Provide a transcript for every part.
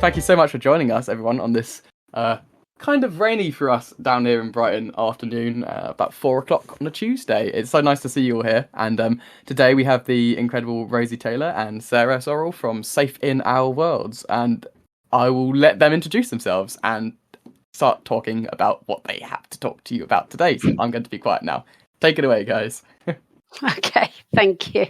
thank you so much for joining us, everyone, on this kind of rainy for us down here in Brighton afternoon, about 4 o'clock on a Tuesday. It's so nice to see you all here. And today we have the incredible Rosie Taylor and Sarah Sorrell from Safe in Our Worlds. And I will let them introduce themselves and start talking about what they have to talk to you about today. So I'm going to be quiet now. Take it away, guys. Okay, thank you.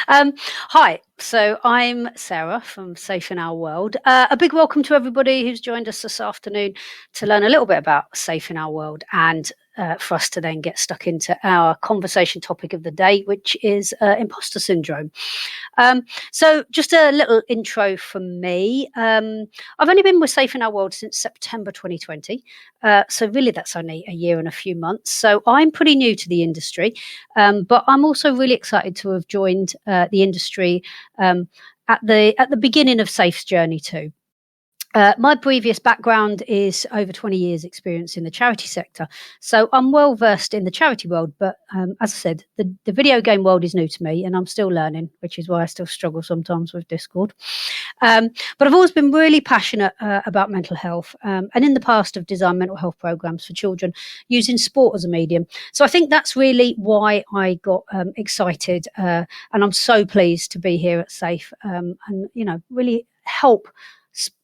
Hi, so I'm Sarah from Safe in Our World. A big welcome to everybody who's joined us this afternoon to learn a little bit about Safe in Our World and for us to then get stuck into our conversation topic of the day, which is imposter syndrome. So just a little intro from me. I've only been with Safe in Our World since September 2020. So really that's only a year and a few months. So I'm pretty new to the industry, but I'm also really excited to have joined the industry at the beginning of Safe's journey too. My previous background is over 20 years experience in the charity sector. So I'm well versed in the charity world, but as I said, the video game world is new to me and I'm still learning, which is why I still struggle sometimes with Discord. But I've always been really passionate about mental health and in the past have designed mental health programs for children using sport as a medium. So I think that's really why I got excited and I'm so pleased to be here at Safe and, really help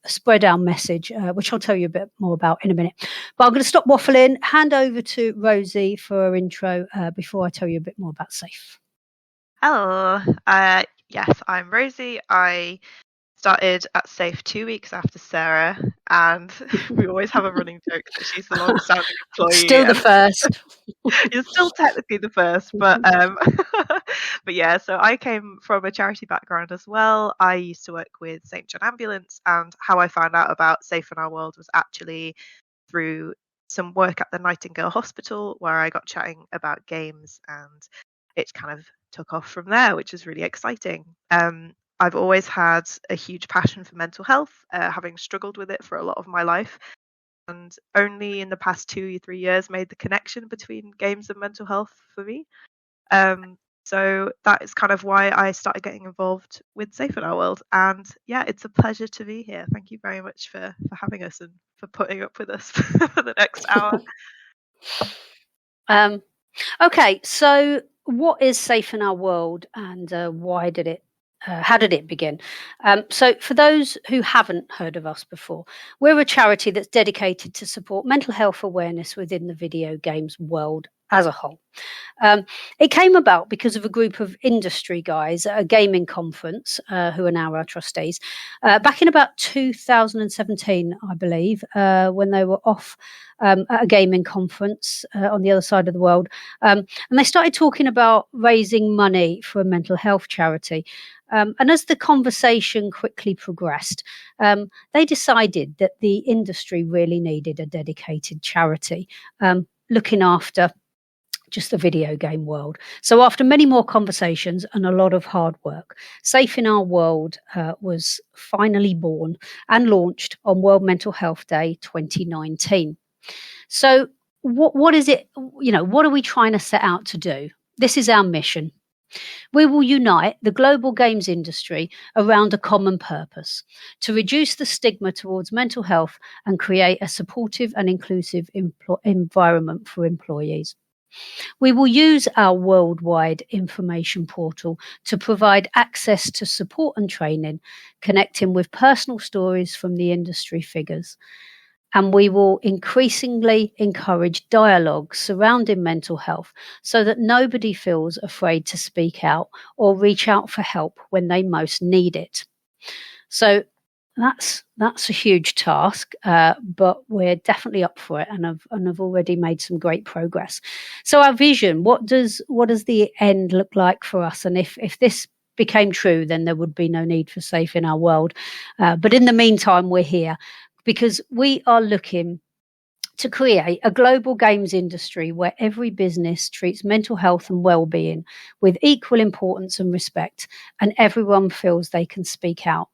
spread our message, which I'll tell you a bit more about in a minute. But I'm going to stop waffling, hand over to Rosie for her intro before I tell you a bit more about Safe. Hello. Yes, I'm Rosie. I started at Safe 2 weeks after Sarah, and we always have a running joke that she's the longest standing employee. Still the first. You're still technically the first, but but yeah, so I came from a charity background as well. I used to work with St John Ambulance, and how I found out about Safe in Our World was actually through some work at the Nightingale Hospital, where I got chatting about games, and it kind of took off from there, which is really exciting. I've always had a huge passion for mental health, having struggled with it for a lot of my life, and only in the past 2 or 3 years made the connection between games and mental health for me. So that is kind of why I started getting involved with Safe in Our World. And yeah, it's a pleasure to be here. Thank you very much for having us and for putting up with us for the next hour. Okay, so what is Safe in Our World and how did it begin? So for those who haven't heard of us before, we're a charity that's dedicated to support mental health awareness within the video games world as a whole. It came about because of a group of industry guys at a gaming conference, who are now our trustees, back in about 2017, I believe, when they were off at a gaming conference on the other side of the world. And they started talking about raising money for a mental health charity. And as the conversation quickly progressed, they decided that the industry really needed a dedicated charity looking after just the video game world. So after many more conversations and a lot of hard work, Safe in Our World was finally born and launched on World Mental Health Day 2019. So what is it, what are we trying to set out to do? This is our mission. We will unite the global games industry around a common purpose to reduce the stigma towards mental health and create a supportive and inclusive environment for employees. We will use our worldwide information portal to provide access to support and training, connecting with personal stories from the industry figures. And we will increasingly encourage dialogue surrounding mental health so that nobody feels afraid to speak out or reach out for help when they most need it. So that's a huge task, but we're definitely up for it, and I've already made some great progress. So our vision, what does the end look like for us? And if this became true, then there would be no need for Safe in Our World. But in the meantime, we're here because we are looking to create a global games industry where every business treats mental health and well-being with equal importance and respect, and everyone feels they can speak out.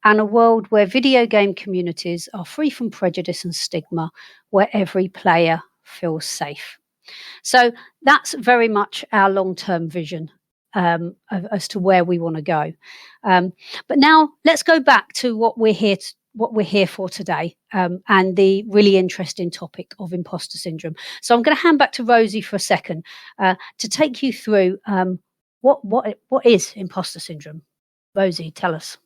And a world where video game communities are free from prejudice and stigma, where every player feels safe. So that's very much our long-term vision. as to where we want to go. But now let's go back to what we're here for today, and the really interesting topic of imposter syndrome. So I'm going to hand back to Rosie for a second to take you through what is imposter syndrome. Rosie, tell us.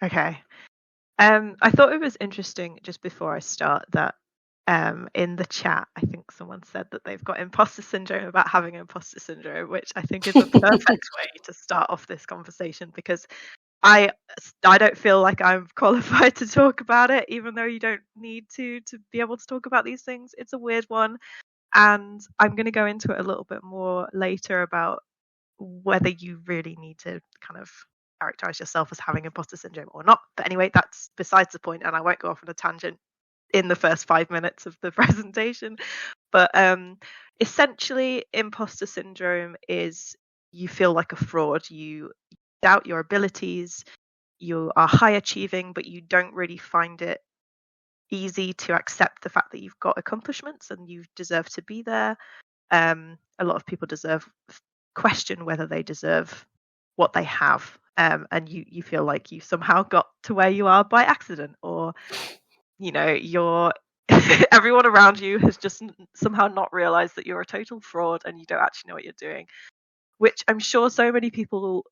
Okay. I thought it was interesting just before I start that in the chat, I think someone said that they've got imposter syndrome about having imposter syndrome, which I think is a perfect way to start off this conversation, because I don't feel like I'm qualified to talk about it, even though you don't need to be able to talk about these things. It's a weird one, and I'm going to go into it a little bit more later about whether you really need to kind of characterize yourself as having imposter syndrome or not. But anyway, that's besides the point, and I won't go off on a tangent in the first 5 minutes of the presentation. But essentially, imposter syndrome is you feel like a fraud. You doubt your abilities. You are high achieving, but you don't really find it easy to accept the fact that you've got accomplishments and you deserve to be there. A lot of people question whether they deserve what they have, and you feel like you somehow got to where you are by accident, or you're everyone around you has just somehow not realized that you're a total fraud and you don't actually know what you're doing, which I'm sure so many people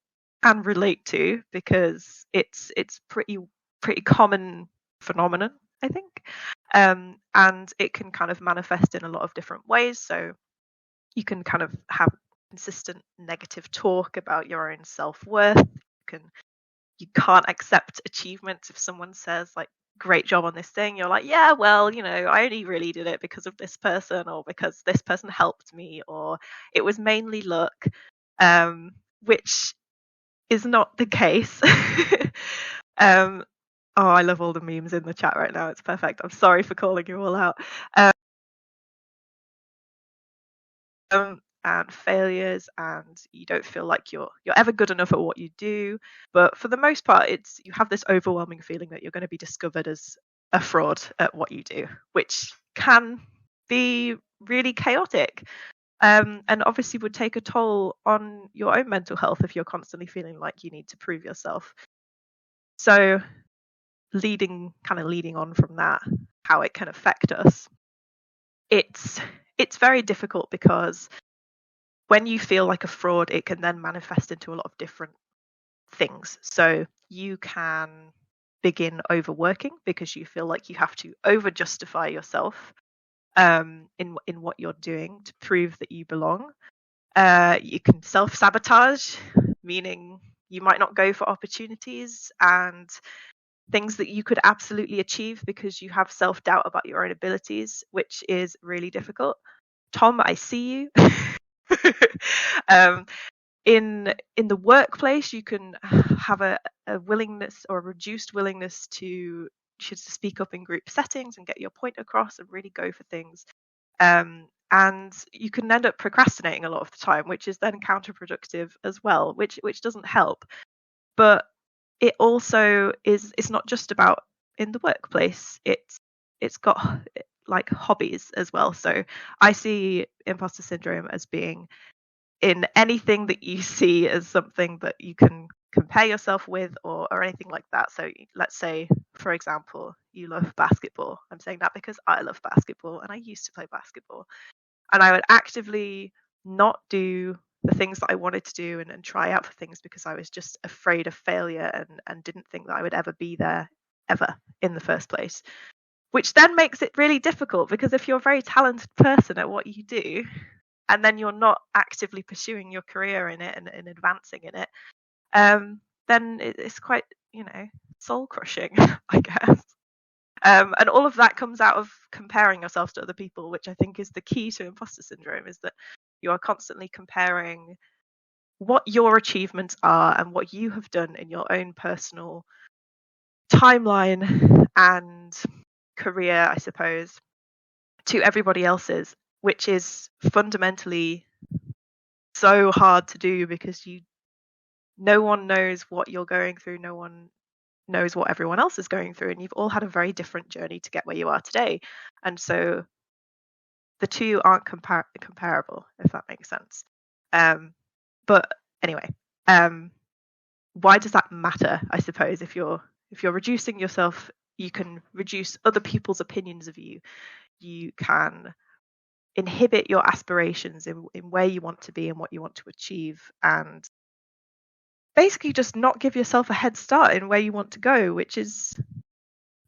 can relate to, because it's pretty common phenomenon, I think, and it can kind of manifest in a lot of different ways. So you can kind of have consistent negative talk about your own self-worth. You can't accept achievements. If someone says like, great job on this thing, you're like, yeah, well, I only really did it because of this person, or because this person helped me, or it was mainly luck, which is not the case. Oh, I love all the memes in the chat right now. It's perfect. I'm sorry for calling you all out. And failures, and you don't feel like you're ever good enough at what you do. But for the most part, you have this overwhelming feeling that you're going to be discovered as a fraud at what you do, which can be really chaotic, and obviously would take a toll on your own mental health if you're constantly feeling like you need to prove yourself. So leading on from that, how it can affect us, it's very difficult, because when you feel like a fraud, it can then manifest into a lot of different things. So you can begin overworking because you feel like you have to over justify yourself in what you're doing to prove that you belong. You can self-sabotage, meaning you might not go for opportunities and things that you could absolutely achieve because you have self-doubt about your own abilities, which is really difficult. Tom, I see you. In the workplace, you can have a willingness or a reduced willingness to speak up in group settings and get your point across and really go for things. And you can end up procrastinating a lot of the time, which is then counterproductive as well, which doesn't help. But it also it's not just about in the workplace. It's got like hobbies as well. So I see imposter syndrome as being in anything that you see as something that you can compare yourself with, or anything like that. So let's say, for example, you love basketball. I'm saying that because I love basketball and I used to play basketball, and I would actively not do the things that I wanted to do and try out for things because I was just afraid of failure and didn't think that I would ever be there ever in the first place, which then makes it really difficult, because if you're a very talented person at what you do and then you're not actively pursuing your career in it and advancing in it, then it's quite, soul crushing, I guess. And all of that comes out of comparing yourself to other people, which I think is the key to imposter syndrome, is that you are constantly comparing what your achievements are and what you have done in your own personal timeline and career, I suppose, to everybody else's, which is fundamentally so hard to do, because no one knows what you're going through, no one knows what everyone else is going through, and you've all had a very different journey to get where you are today, and so the two aren't comparable, if that makes sense. But anyway, why does that matter? I suppose if you're reducing yourself, you can reduce other people's opinions of you. You can inhibit your aspirations in where you want to be and what you want to achieve, and basically just not give yourself a head start in where you want to go, which is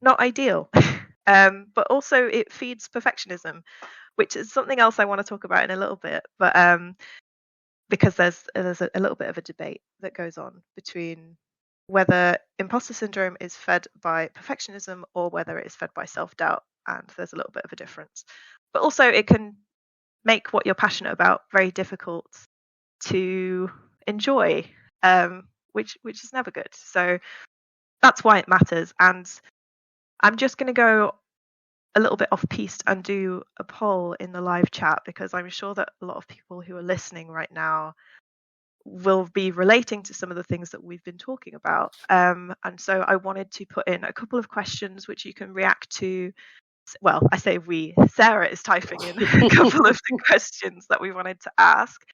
not ideal. But also it feeds perfectionism, which is something else I want to talk about in a little bit. But because there's a little bit of a debate that goes on between whether imposter syndrome is fed by perfectionism or whether it is fed by self-doubt, and there's a little bit of a difference. But also it can make what you're passionate about very difficult to enjoy, which is never good. So that's why it matters. And I'm just going to go a little bit off piste and do a poll in the live chat, because I'm sure that a lot of people who are listening right now will be relating to some of the things that we've been talking about. And so I wanted to put in a couple of questions which you can react to. Well, I say we, Sarah is typing in a couple of the questions that we wanted to ask.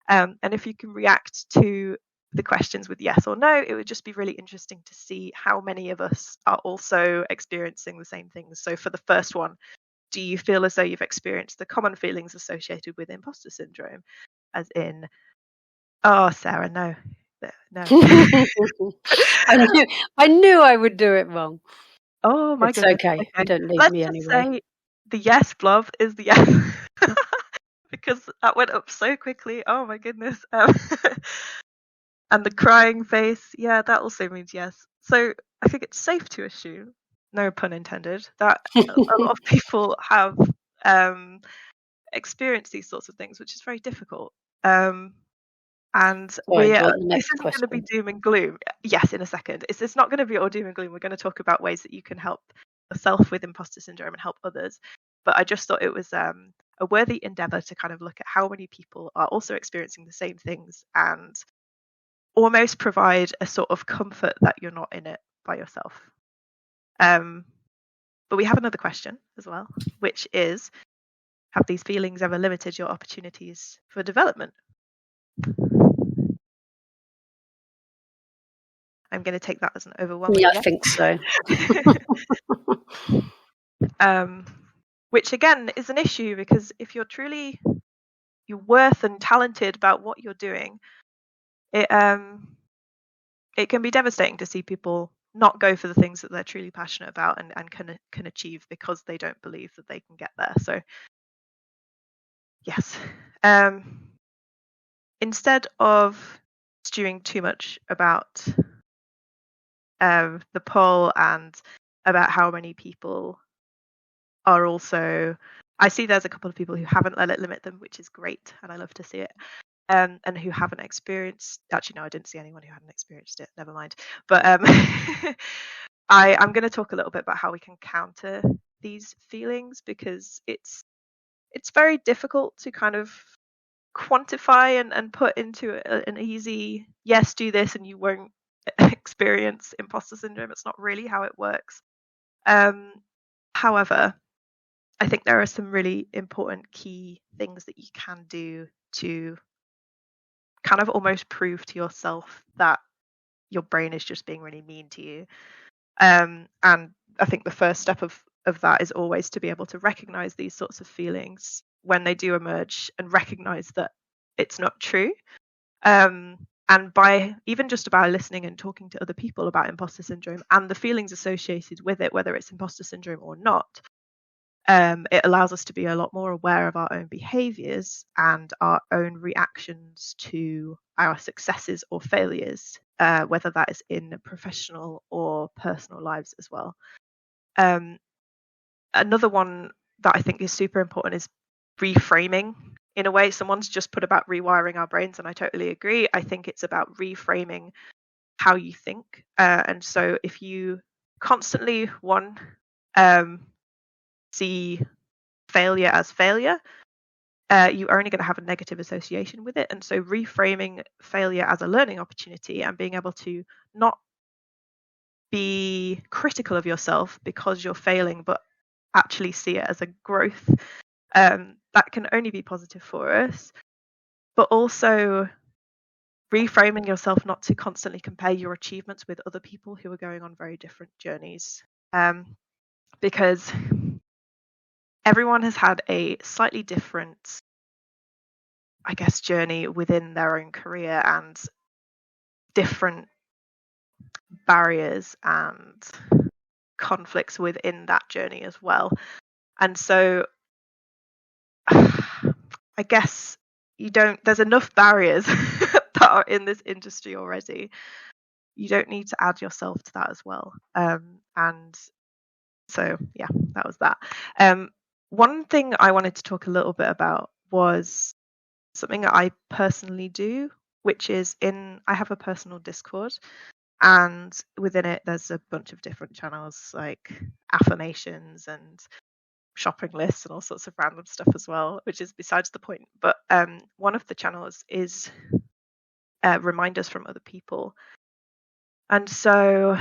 And if you can react to the questions with yes or no, it would just be really interesting to see how many of us are also experiencing the same things. So for the first one, do you feel as though you've experienced the common feelings associated with imposter syndrome? As in, oh, Sarah, no. I knew I would do it wrong. Oh my It's goodness. okay. Don't leave Let's me just anyway. say the yes glove is the yes. Because that went up so quickly. Oh my goodness. And the crying face, yeah, that also means yes. So I think it's safe to assume, no pun intended, that a lot of people have experienced these sorts of things, which is very difficult. And this isn't going to be doom and gloom. Yes, in a second. It's not going to be all doom and gloom. We're going to talk about ways that you can help yourself with imposter syndrome and help others. But I just thought it was a worthy endeavor to kind of look at how many people are also experiencing the same things and almost provide a sort of comfort that you're not in it by yourself. But we have another question as well, which is, have these feelings ever limited your opportunities for development? I'm going to take that as an overwhelming yes. I think so. Which again is an issue, because if you're truly worth and talented about what you're doing, it can be devastating to see people not go for the things that they're truly passionate about and can achieve because they don't believe that they can get there. So yes, instead of stewing too much about the poll and about how many people are also, I see there's a couple of people who haven't let it limit them, which is great, and I love to see it. And who haven't experienced, actually no, I didn't see anyone who hadn't experienced it, never mind. But I'm going to talk a little bit about how we can counter these feelings, because it's very difficult to kind of quantify and put into an easy, yes, do this and you won't experience imposter syndrome. It's not really how it works. However, I think there are some really important key things that you can do to kind of almost prove to yourself that your brain is just being really mean to you. And I think the first step of that is always to be able to recognize these sorts of feelings when they do emerge and recognize that it's not true. And by even just about listening and talking to other people about imposter syndrome and the feelings associated with it, whether it's imposter syndrome or not, it allows us to be a lot more aware of our own behaviors and our own reactions to our successes or failures, whether that is in professional or personal lives as well. Another one that I think is super important is reframing. In a way, someone's just put about rewiring our brains, and I totally agree. I think it's about reframing how you think. And so if you constantly, see failure as failure, you're only going to have a negative association with it. And so reframing failure as a learning opportunity and being able to not be critical of yourself because you're failing, but actually see it as a growth, that can only be positive for us. But also reframing yourself not to constantly compare your achievements with other people who are going on very different journeys, because everyone has had a slightly different, I guess, journey within their own career and different barriers and conflicts within that journey as well. And so I guess there's enough barriers that are in this industry already. You don't need to add yourself to that as well. And so, yeah, that was that. One thing I wanted to talk a little bit about was something that I personally do, which is I have a personal Discord, and within it there's a bunch of different channels like affirmations and shopping lists and all sorts of random stuff as well, which is besides the point. But one of the channels is reminders from other people. And so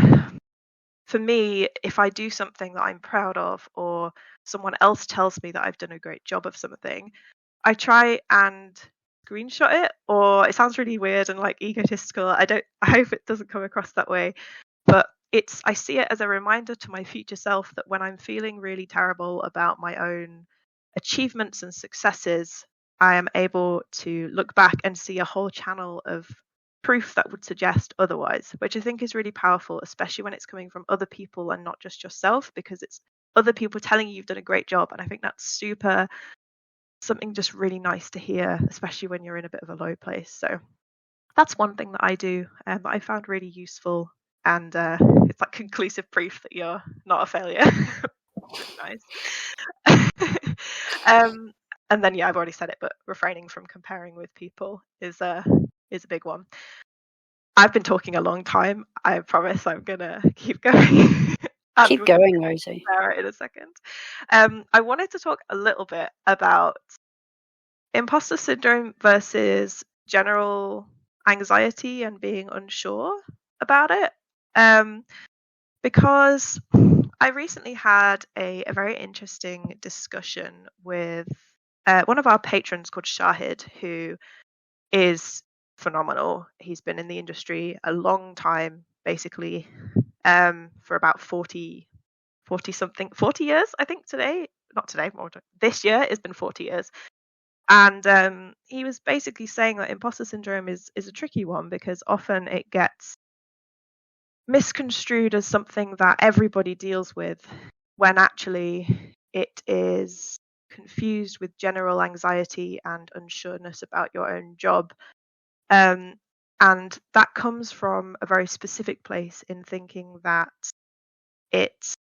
for me, if I do something that I'm proud of, or someone else tells me that I've done a great job of something, I try and screenshot it. Or it sounds really weird and like egotistical. I hope it doesn't come across that way. But I see it as a reminder to my future self that when I'm feeling really terrible about my own achievements and successes, I am able to look back and see a whole channel of proof that would suggest otherwise, which I think is really powerful, especially when it's coming from other people and not just yourself, because it's other people telling you you've done a great job. And I think that's something just really nice to hear, especially when you're in a bit of a low place. So that's one thing that I do that I found really useful, and it's like conclusive proof that you're not a failure. Nice. And then, yeah, I've already said it, but refraining from comparing with people is a big one. I've been talking a long time. I promise I'm gonna keep going. Keep going, Rosie. In a second. I wanted to talk a little bit about imposter syndrome versus general anxiety and being unsure about it. Because I recently had a very interesting discussion with one of our patrons called Shahid, who is phenomenal. He's been in the industry a long time, basically, for about 40 years, I think this year has been 40 years. And he was basically saying that imposter syndrome is a tricky one, because often it gets misconstrued as something that everybody deals with, when actually it is confused with general anxiety and unsureness about your own job. And that comes from a very specific place in thinking that it's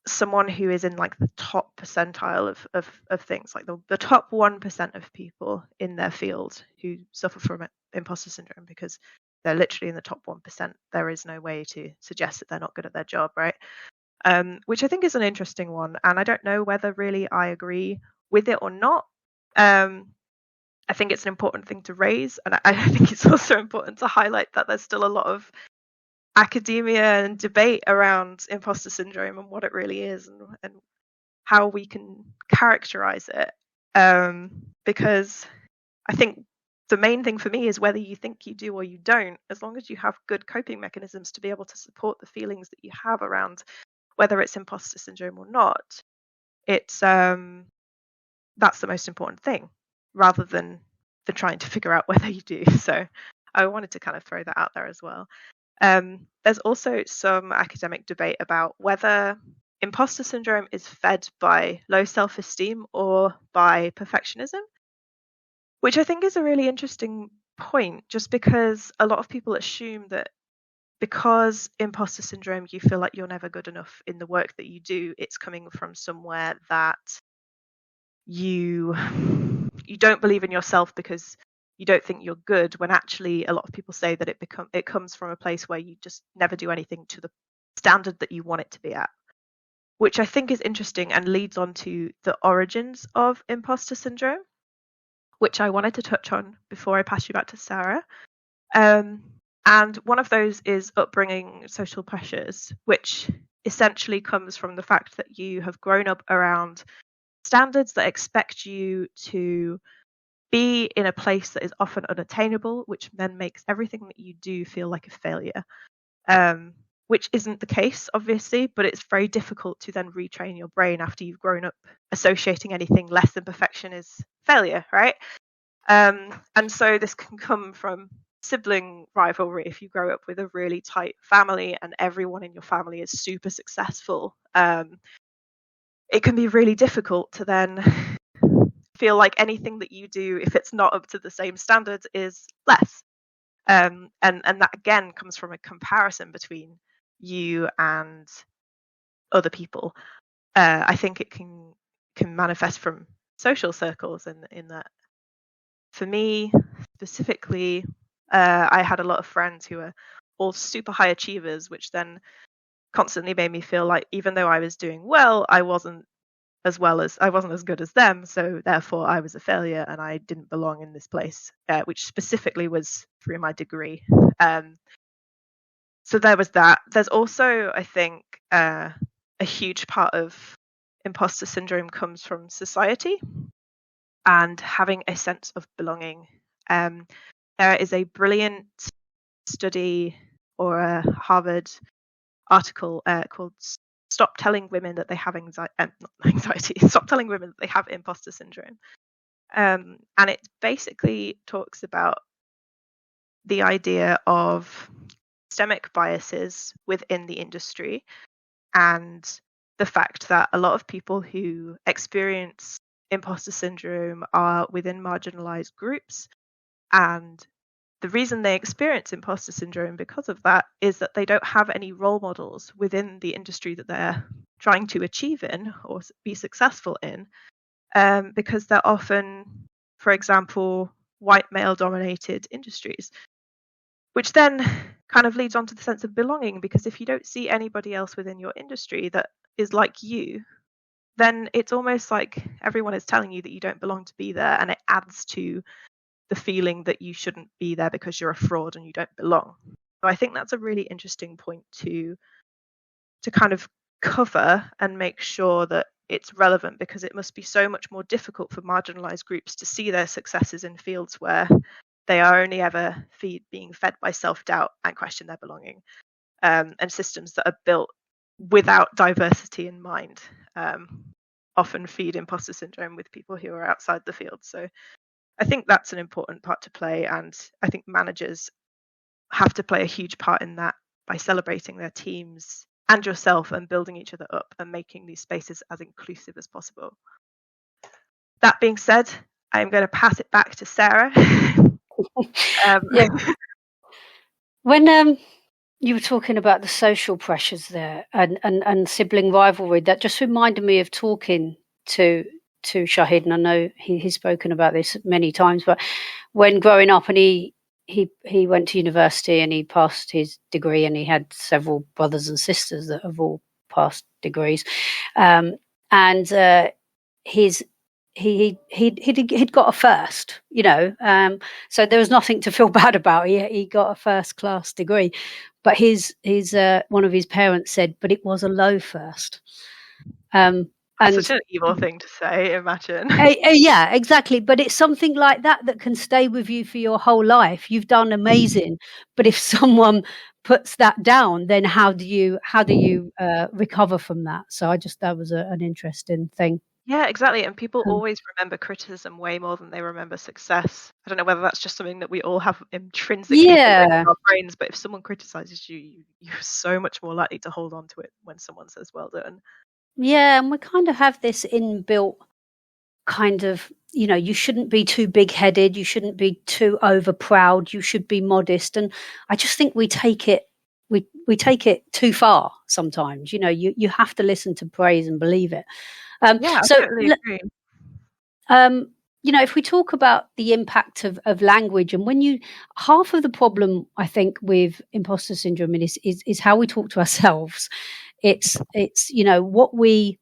someone who is in like the top percentile of things, like the top 1% of people in their field who suffer from imposter syndrome, because they're literally in the top 1%. There is no way to suggest that they're not good at their job, right? Which I think is an interesting one, and I don't know whether really I agree with it or not. I think it's an important thing to raise, and I think it's also important to highlight that there's still a lot of academia and debate around imposter syndrome and what it really is, and how we can characterize it. Because I think the main thing for me is whether you think you do or you don't, as long as you have good coping mechanisms to be able to support the feelings that you have around whether it's imposter syndrome or not, it's that's the most important thing, rather than trying to figure out whether you do. So I wanted to kind of throw that out there as well. There's also some academic debate about whether imposter syndrome is fed by low self-esteem or by perfectionism, which I think is a really interesting point, just because a lot of people assume that because imposter syndrome, you feel like you're never good enough in the work that you do, it's coming from somewhere that you don't believe in yourself because you don't think you're good, when actually a lot of people say that it comes from a place where you just never do anything to the standard that you want it to be at, which I think is interesting and leads on to the origins of imposter syndrome, which I wanted to touch on before I pass you back to Sarah. And one of those is upbringing social pressures, which essentially comes from the fact that you have grown up around standards that expect you to be in a place that is often unattainable, which then makes everything that you do feel like a failure. Which isn't the case, obviously, but it's very difficult to then retrain your brain after you've grown up associating anything less than perfection as failure, right? And so this can come from sibling rivalry. If you grow up with a really tight family and everyone in your family is super successful, it can be really difficult to then feel like anything that you do, if it's not up to the same standards, is less. And that again comes from a comparison between you and other people. I think it can manifest from social circles, in that, for me specifically, I had a lot of friends who were all super high achievers, which then constantly made me feel like even though I was doing well, I wasn't as good as them, so therefore I was a failure and I didn't belong in this place, which specifically was through my degree. So there was that. There's also, I think, a huge part of imposter syndrome comes from society and having a sense of belonging. There is a brilliant study or a Harvard article called "Stop Telling Women That They Have Anxiety." Stop telling women that they have imposter syndrome, and it basically talks about the idea of systemic biases within the industry and the fact that a lot of people who experience imposter syndrome are within marginalized groups, and the reason they experience imposter syndrome because of that is that they don't have any role models within the industry that they're trying to achieve in or be successful in, because they're often, for example, white male dominated industries, which then kind of leads on to the sense of belonging, because if you don't see anybody else within your industry that is like you, then it's almost like everyone is telling you that you don't belong to be there, and it adds to the feeling that you shouldn't be there because you're a fraud and you don't belong. So I think that's a really interesting point to kind of cover and make sure that it's relevant, because it must be so much more difficult for marginalized groups to see their successes in fields where they are only ever being fed by self-doubt and question their belonging, and systems that are built without diversity in mind often feed imposter syndrome with people who are outside the field. So I think that's an important part to play, and I think managers have to play a huge part in that by celebrating their teams and yourself and building each other up and making these spaces as inclusive as possible. That being said, I'm going to pass it back to Sarah. Yeah. When you were talking about the social pressures there and sibling rivalry, that just reminded me of talking to Shahid, and I know he's spoken about this many times, but when growing up, and he went to university and he passed his degree, and he had several brothers and sisters that have all passed degrees, and he'd got a first, so there was nothing to feel bad about. He got a first class degree, but his one of his parents said, but it was a low first. Such an evil thing to say, imagine. Yeah, exactly. But it's something like that can stay with you for your whole life. You've done amazing, but if someone puts that down, then how do you recover from that? So that was an interesting thing. Yeah, exactly. And people always remember criticism way more than they remember success. I don't know whether that's just something that we all have intrinsically in our brains, but if someone criticizes you, you're so much more likely to hold on to it when someone says well done. Yeah, and we kind of have this inbuilt kind of, you shouldn't be too big-headed, you shouldn't be too over-proud, you should be modest. And I just think we take it too far sometimes. You have to listen to praise and believe it. Yeah, I totally agree. If we talk about the impact of language, and half of the problem, I think, with imposter syndrome is how we talk to ourselves. It's what we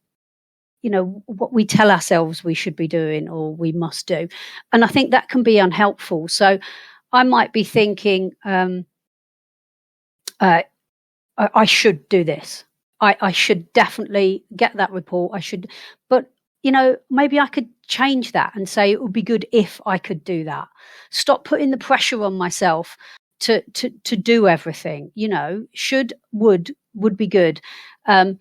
tell ourselves we should be doing or we must do, and I think that can be unhelpful. So I might be thinking, I should do this. I should definitely get that report. I should, but maybe I could change that and say it would be good if I could do that. Stop putting the pressure on myself to do everything. Would be good. I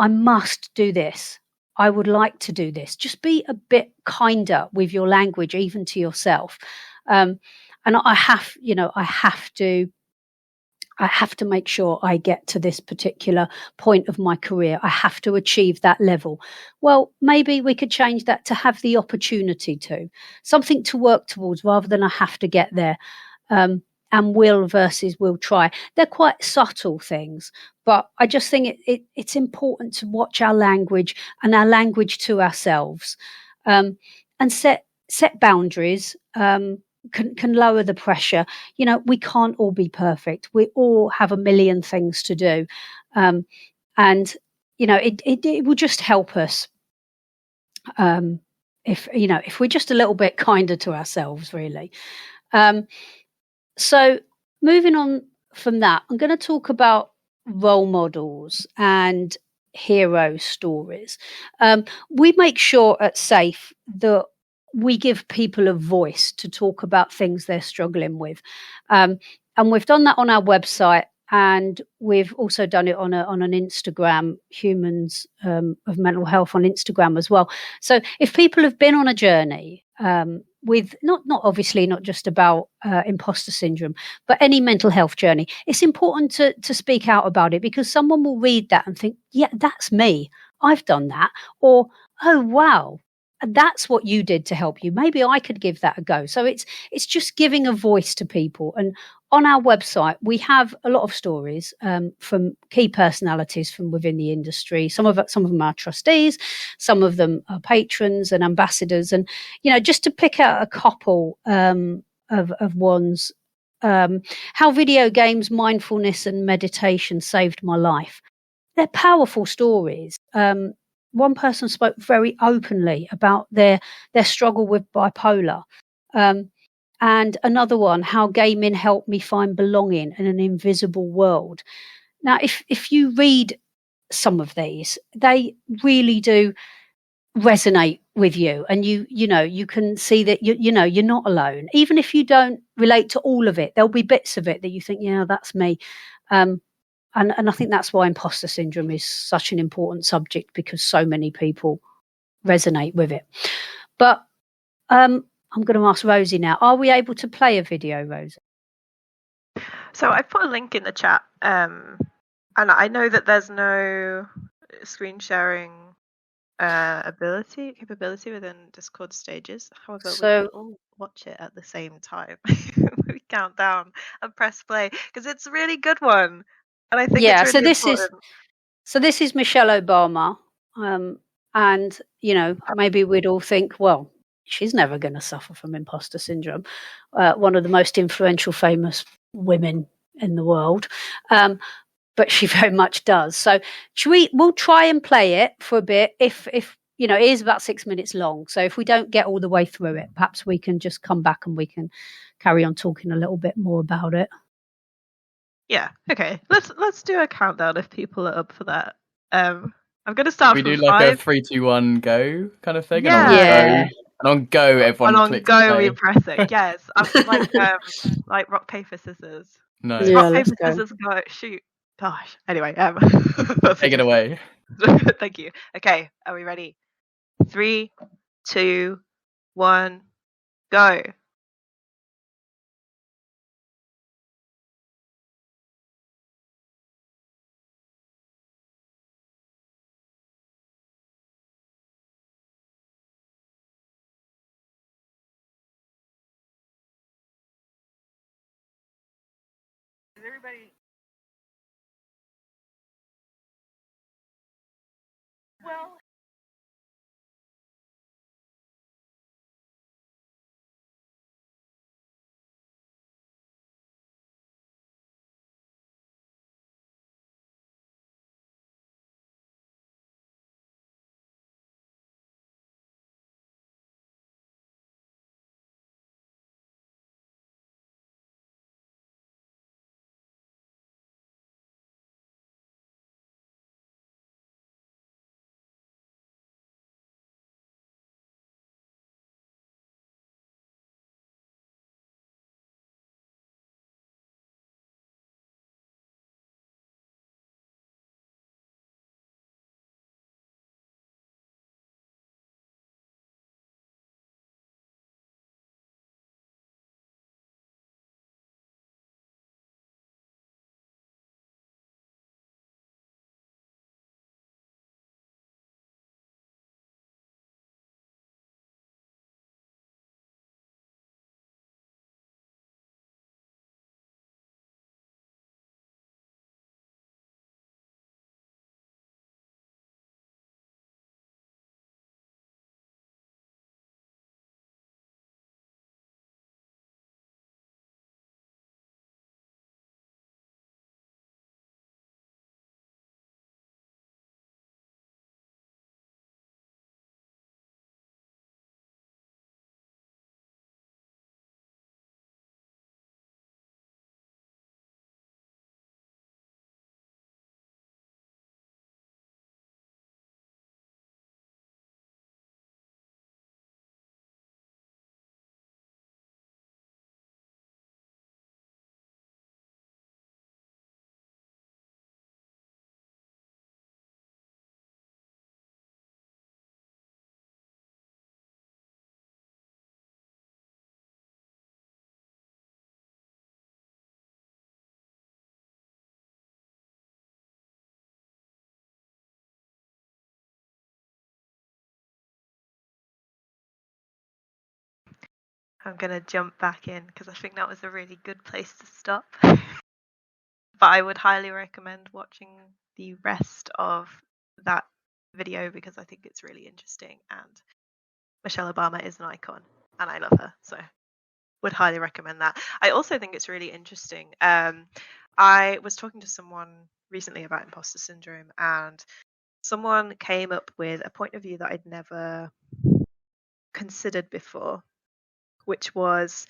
must do this. I would like to do this. Just be a bit kinder with your language, even to yourself. And I have to make sure I get to this particular point of my career. I have to achieve that level. Well, maybe we could change that to have the opportunity to, something to work towards rather than I have to get there. And will versus will try. They're quite subtle things, but I just think it's important to watch our language and our language to ourselves, and set boundaries. Can lower the pressure. We can't all be perfect. We all have a million things to do, and it will just help us if we're just a little bit kinder to ourselves, really. So moving on from that, I'm going to talk about role models and hero stories. We make sure at SAFE that we give people a voice to talk about things they're struggling with. And we've done that on our website, and we've also done it on an Instagram, Humans of Mental Health on Instagram as well. So if people have been on a journey, with not obviously not just about imposter syndrome, but any mental health journey, it's important to speak out about it, because someone will read that and think, yeah, that's me. I've done that. Or, oh, wow, that's what you did to help you. Maybe I could give that a go. So it's just giving a voice to people. And on our website, we have a lot of stories from key personalities from within the industry. Some of them are trustees, some of them are patrons and ambassadors. And just to pick out a couple of ones, how video games, mindfulness, and meditation saved my life. They're powerful stories. One person spoke very openly about their struggle with bipolar. And another one, how gaming helped me find belonging in an invisible world. Now, if you read some of these, they really do resonate with you, and you can see that you're not alone. Even if you don't relate to all of it, there'll be bits of it that you think, yeah, that's me. And I think that's why imposter syndrome is such an important subject, because so many people resonate with it. But I'm going to ask Rosie now. Are we able to play a video, Rosie? So I put a link in the chat, and I know that there's no screen sharing capability within Discord stages. However, we can all watch it at the same time. We count down and press play, because it's a really good one, and I think it's really important. This is Michelle Obama, and maybe we'd all think, well, she's never going to suffer from imposter syndrome. One of the most influential, famous women in the world. But she very much does. So we'll try and play it for a bit. If it is about 6 minutes long. So if we don't get all the way through it, perhaps we can just come back and we can carry on talking a little bit more about it. Yeah. Okay. Let's do a countdown if people are up for that. I'm going to start. We from do like 5. a 3, 2, 1, go kind of thing. Yeah. And on go, everyone. And on clicks go, play. we press it. Yes. I'm like rock paper scissors. No. Yeah, Rock let's paper go. scissors go. Shoot. Gosh. Anyway. Take it away. Thank you. Okay. Are we ready? 3, 2, 1, go. Is everybody? Well. I'm going to jump back in because I think that was a really good place to stop. But I would highly recommend watching the rest of that video because I think it's really interesting, and Michelle Obama is an icon and I love her, so would highly recommend that. I also think it's really interesting. I was talking to someone recently about imposter syndrome, and someone came up with a point of view that I'd never considered before, which was,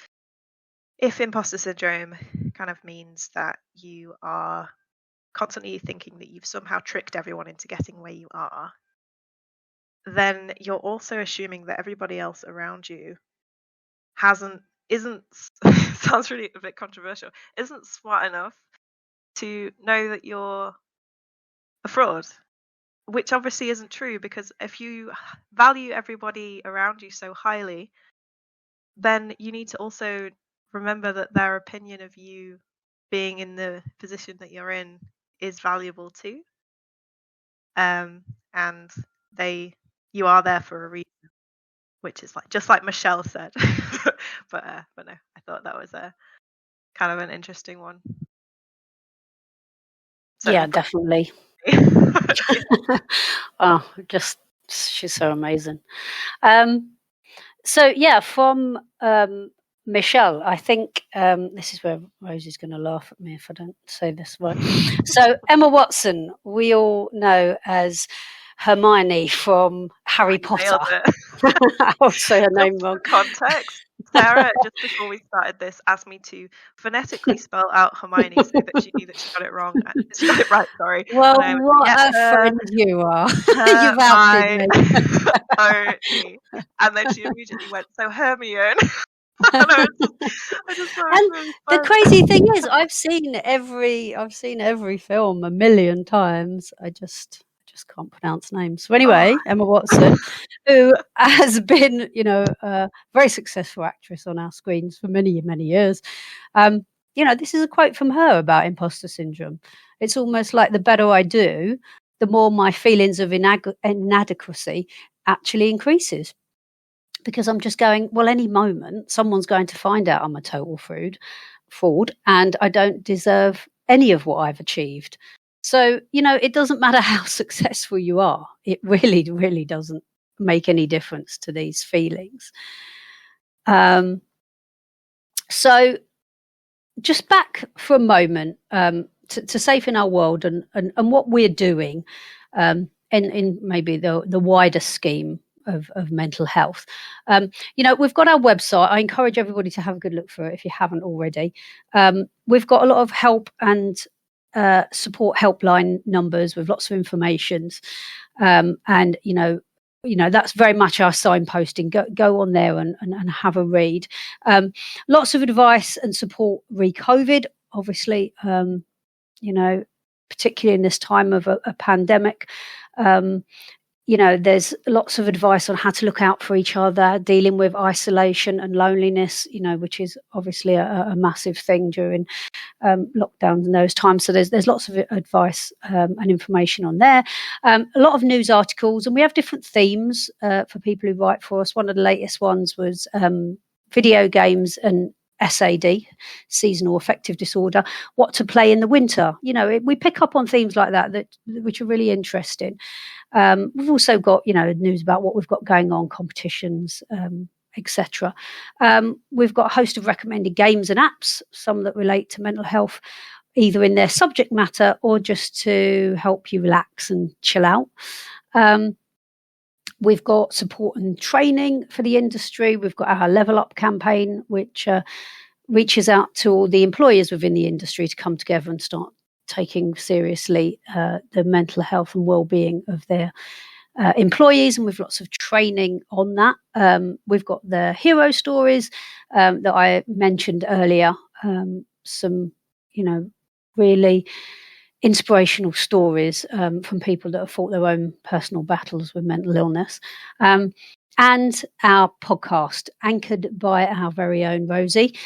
if imposter syndrome kind of means that you are constantly thinking that you've somehow tricked everyone into getting where you are, then you're also assuming that everybody else around you isn't sounds really a bit controversial, isn't smart enough to know that you're a fraud, which obviously isn't true, because if you value everybody around you so highly, then you need to also remember that their opinion of you being in the position that you're in is valuable too. And you are there for a reason, which is just like Michelle said. but no, I thought that was a kind of an interesting one. Yeah, definitely. Oh, she's so amazing. So yeah, from Michelle, I think this is where Rosie's going to laugh at me if I don't say this right. So Emma Watson, we all know as Hermione from Harry Potter. I'll say her name wrong. Context. Sarah, just before we started this, asked me to phonetically spell out Hermione so that she knew that she got it wrong. She got it right, sorry. Well, what a friend you are. You've outed me. And then she immediately went, so Hermione. The crazy thing is, I've seen every film a million times. I just can't pronounce names. So anyway, Emma Watson, who has been, a very successful actress on our screens for many, many years. This is a quote from her about imposter syndrome. It's almost like the better I do, the more my feelings of inadequacy actually increases. Because I'm just going, well, any moment someone's going to find out I'm a total fraud and I don't deserve any of what I've achieved. So, it doesn't matter how successful you are. It really, really doesn't make any difference to these feelings. So just back for a moment to Safe in Our World and what we're doing in maybe the wider scheme of mental health. We've got our website. I encourage everybody to have a good look for it if you haven't already. We've got a lot of help and support helpline numbers with lots of information. And that's very much our signposting. Go on there and have a read. Lots of advice and support re-COVID, obviously, particularly in this time of a pandemic. There's lots of advice on how to look out for each other, dealing with isolation and loneliness, which is obviously a massive thing during lockdowns and those times. So there's lots of advice and information on there. A lot of news articles, and we have different themes for people who write for us. One of the latest ones was video games and SAD, seasonal affective disorder, what to play in the winter. We pick up on themes like that which are really interesting. We've also got, news about what we've got going on, competitions, etc. We've got a host of recommended games and apps, some that relate to mental health, either in their subject matter or just to help you relax and chill out. We've got support and training for the industry. We've got our Level Up campaign, which reaches out to all the employers within the industry to come together and start taking seriously the mental health and well-being of their employees. And we've lots of training on that. We've got the hero stories that I mentioned earlier. Some, really inspirational stories from people that have fought their own personal battles with mental illness. And our podcast, anchored by our very own Rosie,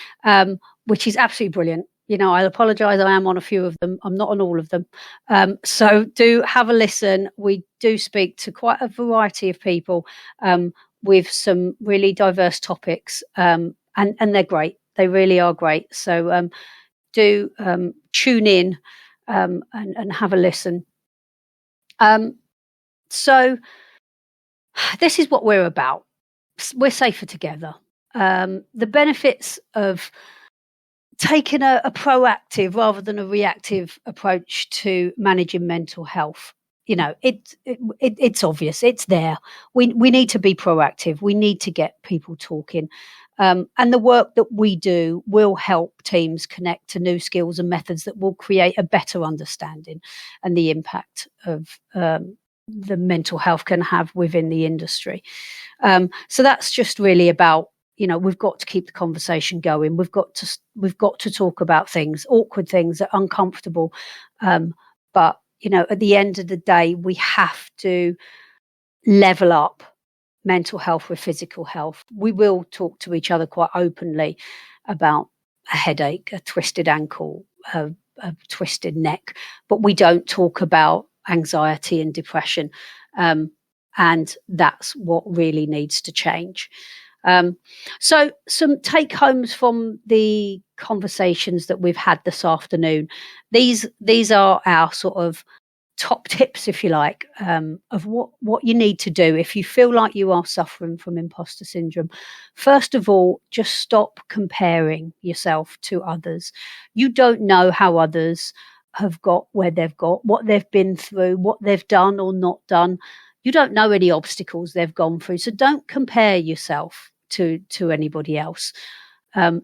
which is absolutely brilliant. I'll apologise, I am on a few of them. I'm not on all of them. So do have a listen. We do speak to quite a variety of people with some really diverse topics. And and they're great. They really are great. So do tune in and have a listen. So this is what we're about. We're safer together. The benefits of taking a proactive rather than a reactive approach to managing mental health. It's obvious. It's there. We need to be proactive. We need to get people talking. And the work that we do will help teams connect to new skills and methods that will create a better understanding and the impact of the mental health can have within the industry. So that's just really about, we've got to keep the conversation going. We've got to talk about things, awkward things, that are uncomfortable. But at the end of the day, we have to level up mental health with physical health. We will talk to each other quite openly about a headache, a twisted ankle, a twisted neck, but we don't talk about anxiety and depression. And that's what really needs to change. So some take homes from the conversations that we've had this afternoon. These are our sort of top tips, if you like, of what you need to do if you feel like you are suffering from imposter syndrome. First of all, just stop comparing yourself to others. You don't know how others have got where they've got, what they've been through, what they've done or not done. You don't know any obstacles they've gone through. So don't compare yourself to anybody else.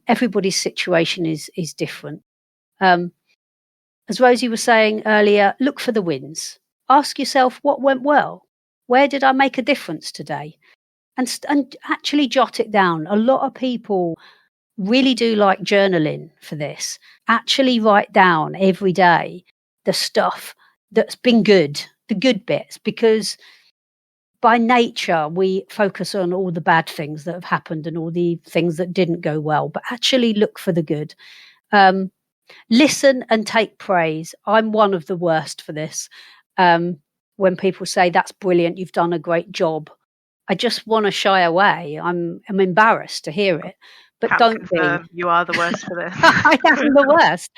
Everybody's situation is different. As Rosie was saying earlier, look for the wins. Ask yourself what went well. Where did I make a difference today? And actually jot it down. A lot of people really do like journaling for this. Actually write down every day the stuff that's been good, the good bits, because by nature, we focus on all the bad things that have happened and all the things that didn't go well, but actually look for the good. Listen and take praise. I'm one of the worst for this. When people say, that's brilliant, you've done a great job, I just want to shy away. I'm embarrassed to hear it. But Can't don't confirm. be. You are the worst for this. I am the worst.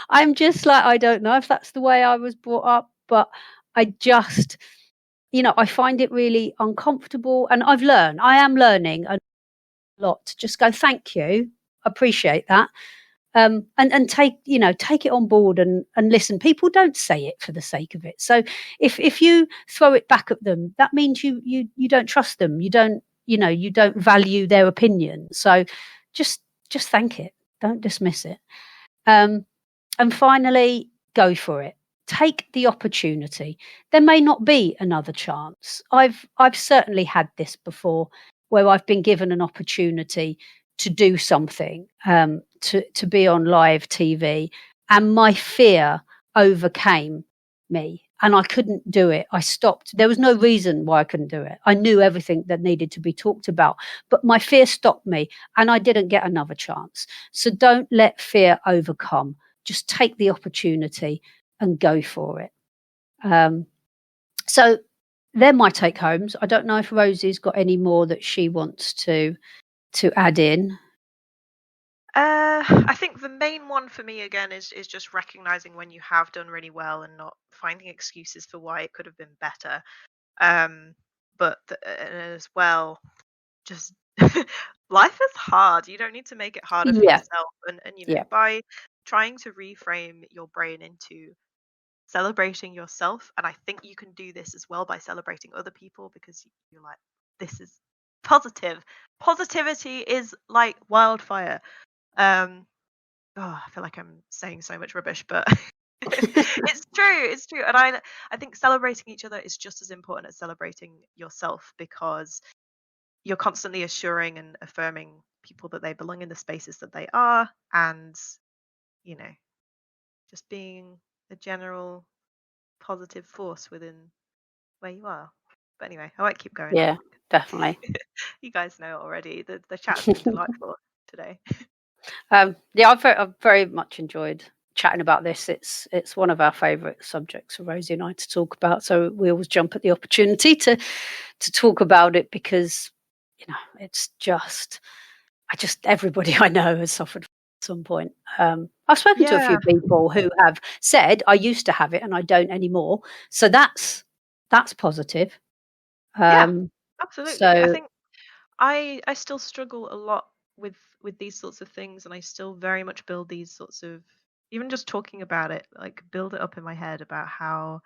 I'm just like, I don't know if that's the way I was brought up, but I just, I find it really uncomfortable. And I am learning a lot to just go, thank you, appreciate that. And take it on board and listen. People don't say it for the sake of it. So if you throw it back at them, that means you don't trust them. You don't value their opinion. So just thank it. Don't dismiss it. And finally, go for it. Take the opportunity. There may not be another chance. I've certainly had this before, where I've been given an opportunity to do something, to be on live TV, and my fear overcame me and I couldn't do it. I stopped. There was no reason why I couldn't do it. I knew everything that needed to be talked about, but my fear stopped me and I didn't get another chance. So don't let fear overcome. Just take the opportunity and go for it. So they're my take homes. I don't know if Rosie's got any more that she wants to add in. I think the main one for me again is just recognizing when you have done really well and not finding excuses for why it could have been better. But as well, just life is hard. You don't need to make it harder for yourself. And by trying to reframe your brain into celebrating yourself, and I think you can do this as well by celebrating other people, because you're like, this is positive. Positivity is like wildfire. I feel like I'm saying so much rubbish, but it's true. And I think celebrating each other is just as important as celebrating yourself, because you're constantly assuring and affirming people that they belong in the spaces that they are, and just being a general positive force within where you are. But anyway, I won't keep going. Yeah, definitely. You guys know already. The chat's been delightful today. I've very much enjoyed chatting about this. It's one of our favourite subjects for Rosie and I to talk about. So we always jump at the opportunity to talk about it, because it's just everybody I know has suffered at some point. I've spoken to a few Yeah. people who have said, I used to have it and I don't anymore. So that's positive. Yeah, absolutely. I So think I still struggle a lot with these sorts of things, and I still very much build these sorts of, even just talking about it, like build it up in my head about how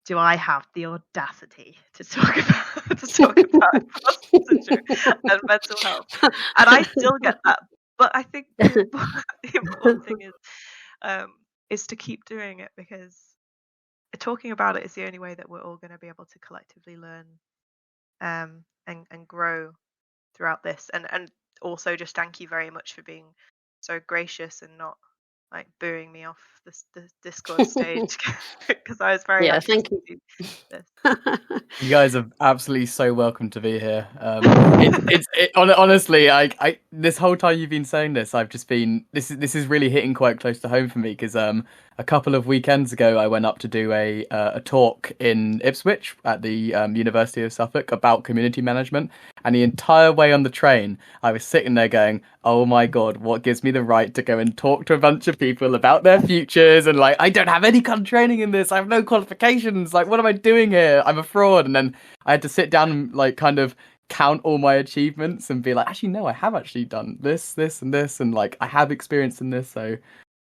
do I have the audacity to talk about imposter syndrome and mental health, and I still get that. But I think the important thing is to keep doing it, because talking about it is the only way that we're all going to be able to collectively learn and grow throughout this. And also just thank you very much for being so gracious and not like booing me off the Discord stage, because I was very yeah, anxious thank to you. do this. You guys are absolutely so welcome to be here. Honestly, I this whole time you've been saying this, I've just been this is really hitting quite close to home for me, because a couple of weekends ago I went up to do a talk in Ipswich at the University of Suffolk about community management, and the entire way on the train I was sitting there going, oh my god, what gives me the right to go and talk to a bunch of people about their futures, and like, I don't have any kind of training in this, I have no qualifications, like, what am I doing here? I'm a fraud. And then I had to sit down and like kind of count all my achievements and be like, actually no, I have actually done this and this, and like I have experience in this. So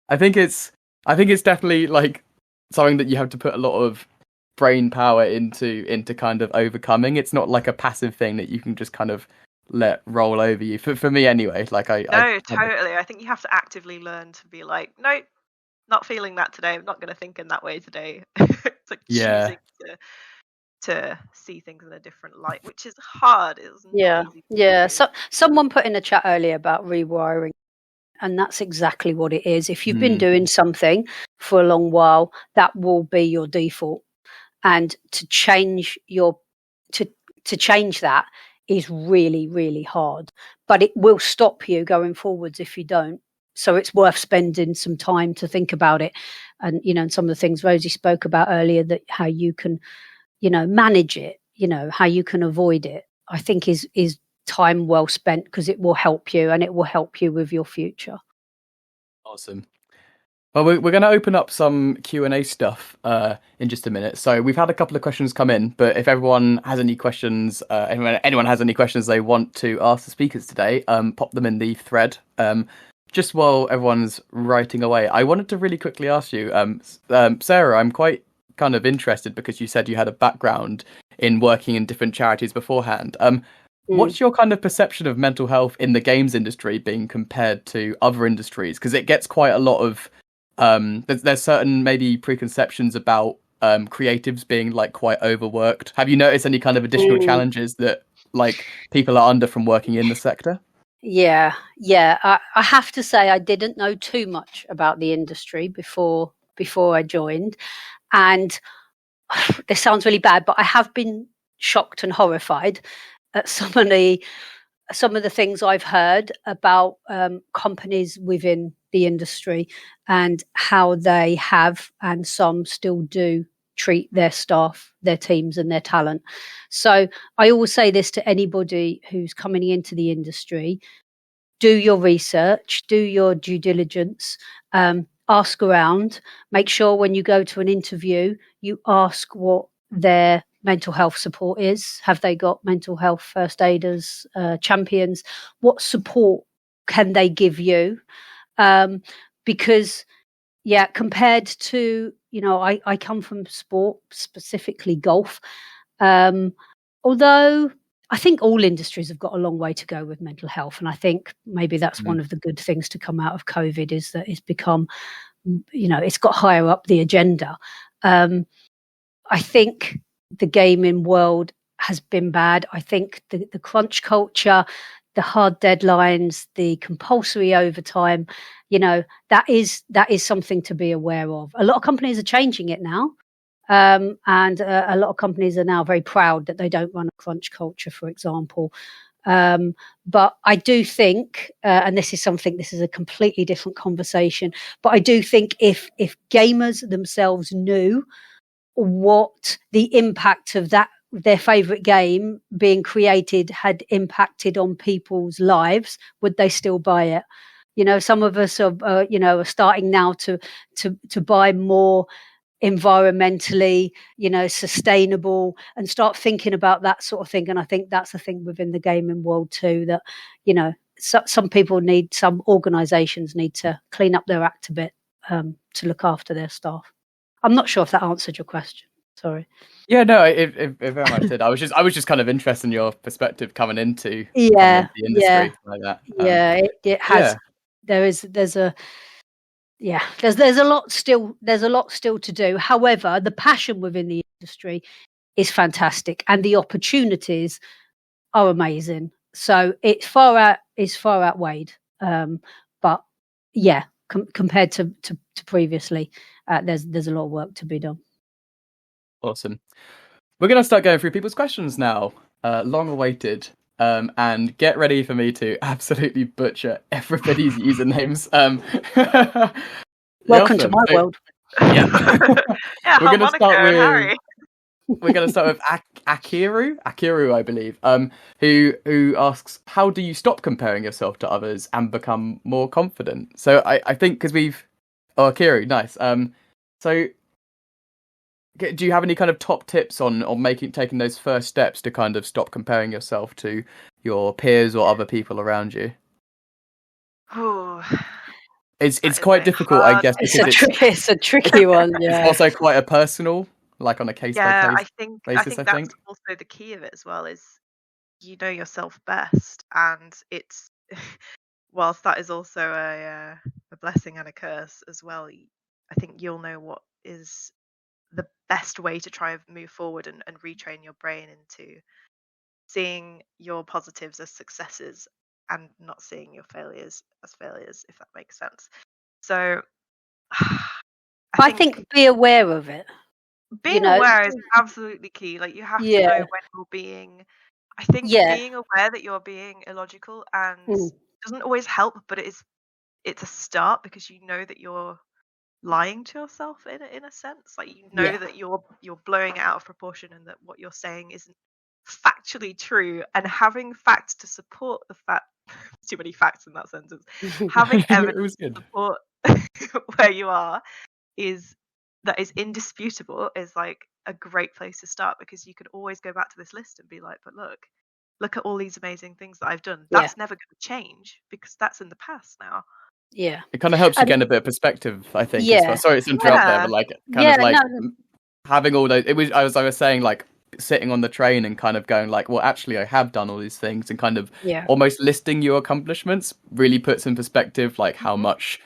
I think it's definitely like something that you have to put a lot of brain power into kind of overcoming. It's not like a passive thing that you can just kind of let roll over you. For me anyway, like No, totally. I think you have to actively learn to be like, no, not feeling that today. I'm not going to think in that way today. It's like yeah. choosing to see things in a different light, which is hard. It's Yeah, not easy to yeah. do. So someone put in the chat earlier about rewiring, and that's exactly what it is. If you've been doing something for a long while, that will be your default, and to change to change that is really, really hard. But it will stop you going forwards if you don't. So it's worth spending some time to think about it, and and some of the things Rosie spoke about earlier, that how you can manage it, how you can avoid it, I think is time well spent, because it will help you, and it will help you with your future. Awesome. Well, we're going to open up some Q&A stuff in just a minute. So we've had a couple of questions come in, but if everyone has any questions, anyone has any questions they want to ask the speakers today, pop them in the thread. Just while everyone's writing away, I wanted to really quickly ask you, Sarah, I'm quite kind of interested because you said you had a background in working in different charities beforehand. What's your kind of perception of mental health in the games industry being compared to other industries? Because it gets quite a lot of there's certain maybe preconceptions about creatives being like quite overworked. Have you noticed any kind of additional challenges that like people are under from working in the sector? Yeah. I have to say I didn't know too much about the industry before I joined, and this sounds really bad, but I have been shocked and horrified at some of the things I've heard about companies within the industry, and how they have, and some still do, treat their staff, their teams and their talent. So I always say this to anybody who's coming into the industry: do your research, do your due diligence, ask around, make sure when you go to an interview, you ask what their mental health support is. Have they got mental health first aiders, champions? What support can they give you? Because, compared to, I come from sport, specifically golf. Although I think all industries have got a long way to go with mental health. And I think maybe that's one of the good things to come out of COVID, is that it's become, it's got higher up the agenda. I think the gaming world has been bad. I think the crunch culture, the hard deadlines, the compulsory overtime, that is something to be aware of. A lot of companies are changing it now. And a lot of companies are now very proud that they don't run a crunch culture, for example. But I do think, and this is a completely different conversation, but I do think if gamers themselves knew what the impact of that their favourite game being created had impacted on people's lives, would they still buy it? Some of us are starting now to buy more environmentally, sustainable, and start thinking about that sort of thing. And I think that's a thing within the gaming world too, that, some people some organisations need to clean up their act a bit to look after their staff. I'm not sure if that answered your question. Sorry. Yeah, no, it very much did. I was just kind of interested in your perspective coming into the industry like that. It has. There's a lot still to do. However, the passion within the industry is fantastic, and the opportunities are amazing. So it's far outweighed. But yeah, compared to previously, there's a lot of work to be done. Awesome. We're going to start going through people's questions now. Long awaited. And get ready for me to absolutely butcher everybody's usernames. Welcome to my world. Yeah. We're going to start with Harry. We're going to start with Akiru, I believe, who asks, how do you stop comparing yourself to others and become more confident? So I think because Akiru, nice. So do you have any kind of top tips on taking those first steps to kind of stop comparing yourself to your peers or other people around you? Oh, it's quite difficult, I guess, because it's a tricky one. Yeah, it's also quite a personal, like on a case by case basis. I think that's also the key of it as well. Is you know yourself best, and it's whilst that is also a blessing and a curse as well. I think you'll know what is the best way to try and move forward and retrain your brain into seeing your positives as successes and not seeing your failures as failures, if that makes sense. So I think be aware of it. Being aware is absolutely key. Like you have to know when you're being, I think being aware that you're being illogical and doesn't always help, but it's a start, because you know that you're lying to yourself in a sense. Like that you're blowing it out of proportion and that what you're saying isn't factually true, and having facts to support the fact too many facts in that sentence having evidence to support where you are that is indisputable is like a great place to start, because you can always go back to this list and be like, but look at all these amazing things that I've done. That's never going to change because that's in the past now. Yeah, it kind of helps you get a bit of perspective, I think. As well. Sorry to interrupt there, but like having all those. I was saying, like sitting on the train and kind of going like, well, actually, I have done all these things, and kind of almost listing your accomplishments really puts in perspective like how much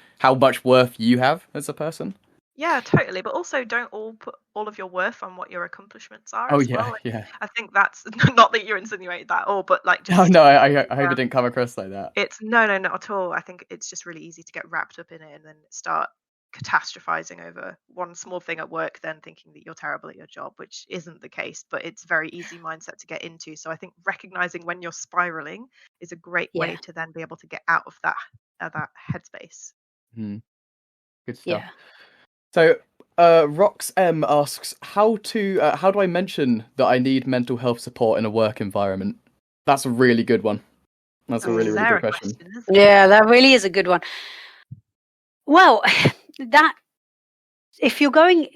worth you have as a person. Yeah, totally. But also, don't all put all of your worth on what your accomplishments are. Well. I think that's not that you're insinuating that, but like. Just, no. I hope it didn't come across like that. It's no, not at all. I think it's just really easy to get wrapped up in it and then start catastrophizing over one small thing at work, then thinking that you're terrible at your job, which isn't the case. But it's a very easy mindset to get into. So I think recognizing when you're spiraling is a great way to then be able to get out of that headspace. Good stuff. Yeah. So, Rox M asks, how do I mention that I need mental health support in a work environment? That's a really good one. That's a really, really good question. Yeah, that really is a good one. Well, if you're going,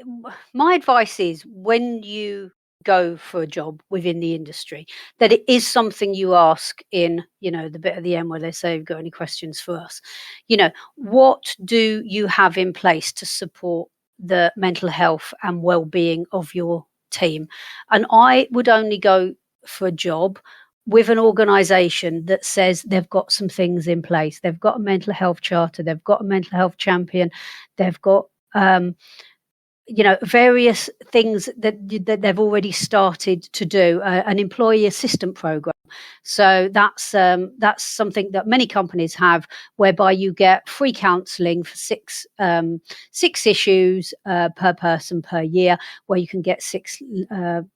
my advice is when you go for a job within the industry, that it is something you ask in, the bit at the end where they say, got any questions for us? What do you have in place to support the mental health and well-being of your team? And I would only go for a job with an organisation that says they've got some things in place. They've got a mental health charter, they've got a mental health champion, they've got various things that they've already started to do, an employee assistant program. So that's something that many companies have, whereby you get free counselling for six issues per person per year, where you can get 6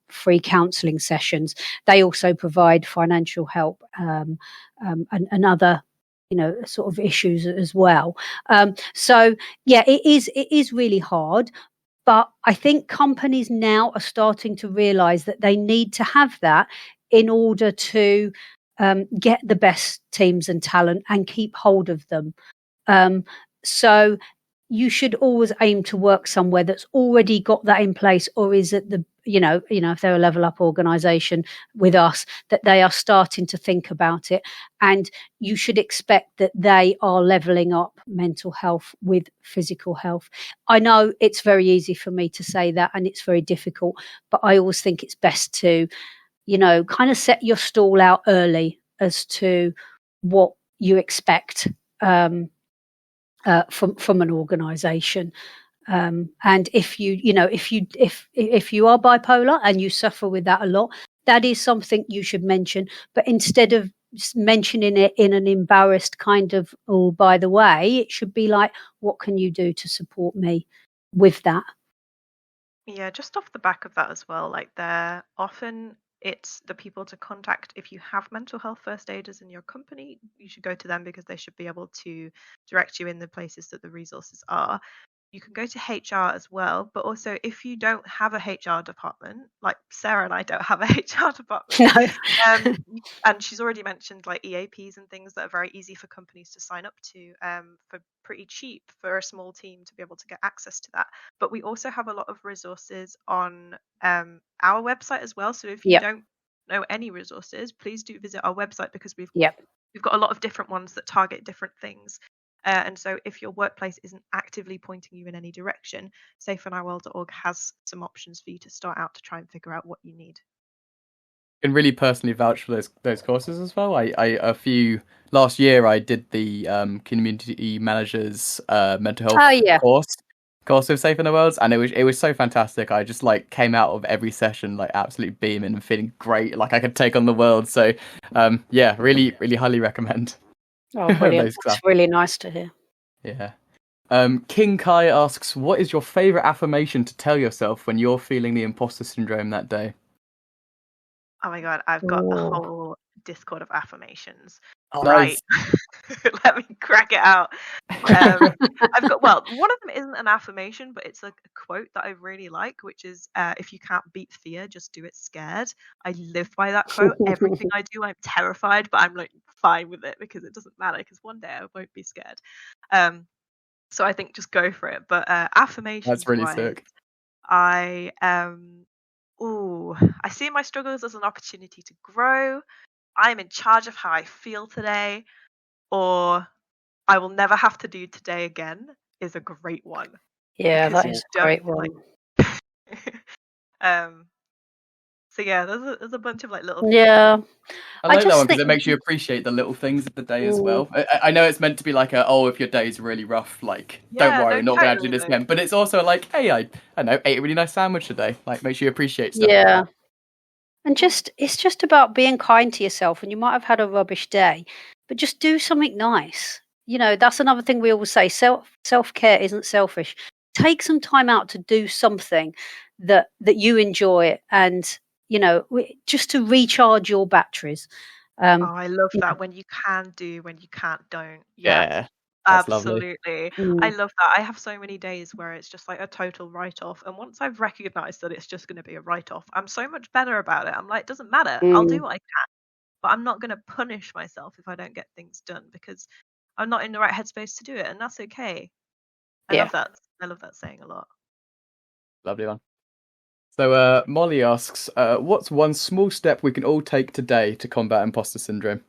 free counselling sessions. They also provide financial help and other sort of issues as well. So yeah, it is really hard. But I think companies now are starting to realise that they need to have that in order to get the best teams and talent and keep hold of them. So you should always aim to work somewhere that's already got that in place, or is it the if they're a level up organisation with us, that they are starting to think about it, and you should expect that they are levelling up mental health with physical health. I know it's very easy for me to say that, and it's very difficult, but I always think it's best to kind of set your stall out early as to what you expect from an organisation. And if you are bipolar and you suffer with that a lot, that is something you should mention. But instead of mentioning it in an embarrassed kind of, oh, by the way, it should be like, what can you do to support me with that? Yeah, just off the back of that as well, like it's the people to contact if you have mental health first aiders in your company. You should go to them because they should be able to direct you in the places that the resources are. You can go to HR as well, but also if you don't have a HR department, like Sarah and I don't have a HR department, No. and she's already mentioned like EAPs and things that are very easy for companies to sign up to for pretty cheap for a small team to be able to get access to that. But we also have a lot of resources on our website as well. So if you Yep. don't know any resources, please do visit our website because we've Yep. got a lot of different ones that target different things. And so if your workplace isn't actively pointing you in any direction, safeinourworld.org has some options for you to start out to try and figure out what you need. I can really personally vouch for those courses as well. Last year I did the community managers mental health course with Safe in the Worlds, and it was so fantastic. I just like came out of every session like absolutely beaming and feeling great, like I could take on the world. So yeah, really highly recommend. Oh, brilliant. That's really nice to hear. Yeah. King Kai asks, what is your favourite affirmation to tell yourself when you're feeling the imposter syndrome that day? Oh my god, I've got a whole Discord of affirmations. Oh, right. Nice. Let me crack it out. I've got, one of them isn't an affirmation, but it's like a quote that I really like, which is if you can't beat fear, just do it scared. I live by that quote. Everything I do, I'm terrified, but I'm like fine with it because it doesn't matter, because one day I won't be scared. So I think just go for it. But affirmations, that's really sick. I see my struggles as an opportunity to grow. I'm in charge of how I feel today, or I will never have to do today again is a great one. Yeah, that is a great one. So yeah, there's a bunch of like little. Yeah. I like that one because it makes you appreciate the little things of the day as well. I know it's meant to be like if your day's really rough, like don't worry, we're not going to do this again. But it's also like, hey, I ate a really nice sandwich today. Like makes you appreciate stuff. Yeah. And it's just about being kind to yourself. And you might have had a rubbish day, but just do something nice. That's another thing we always say. Self-care isn't selfish. Take some time out to do something that you enjoy, and just to recharge your batteries. I love that. When you can do, when you can't, don't. Yeah. Absolutely. I love that. I have so many days where it's just like a total write-off, and once I've recognized that it's just going to be a write-off, I'm so much better about it. I'm like, it doesn't matter, I'll do what I can, but I'm not going to punish myself if I don't get things done because I'm not in the right headspace to do it, and that's okay. I love that saying a lot. Lovely one. So Molly asks, what's one small step we can all take today to combat imposter syndrome?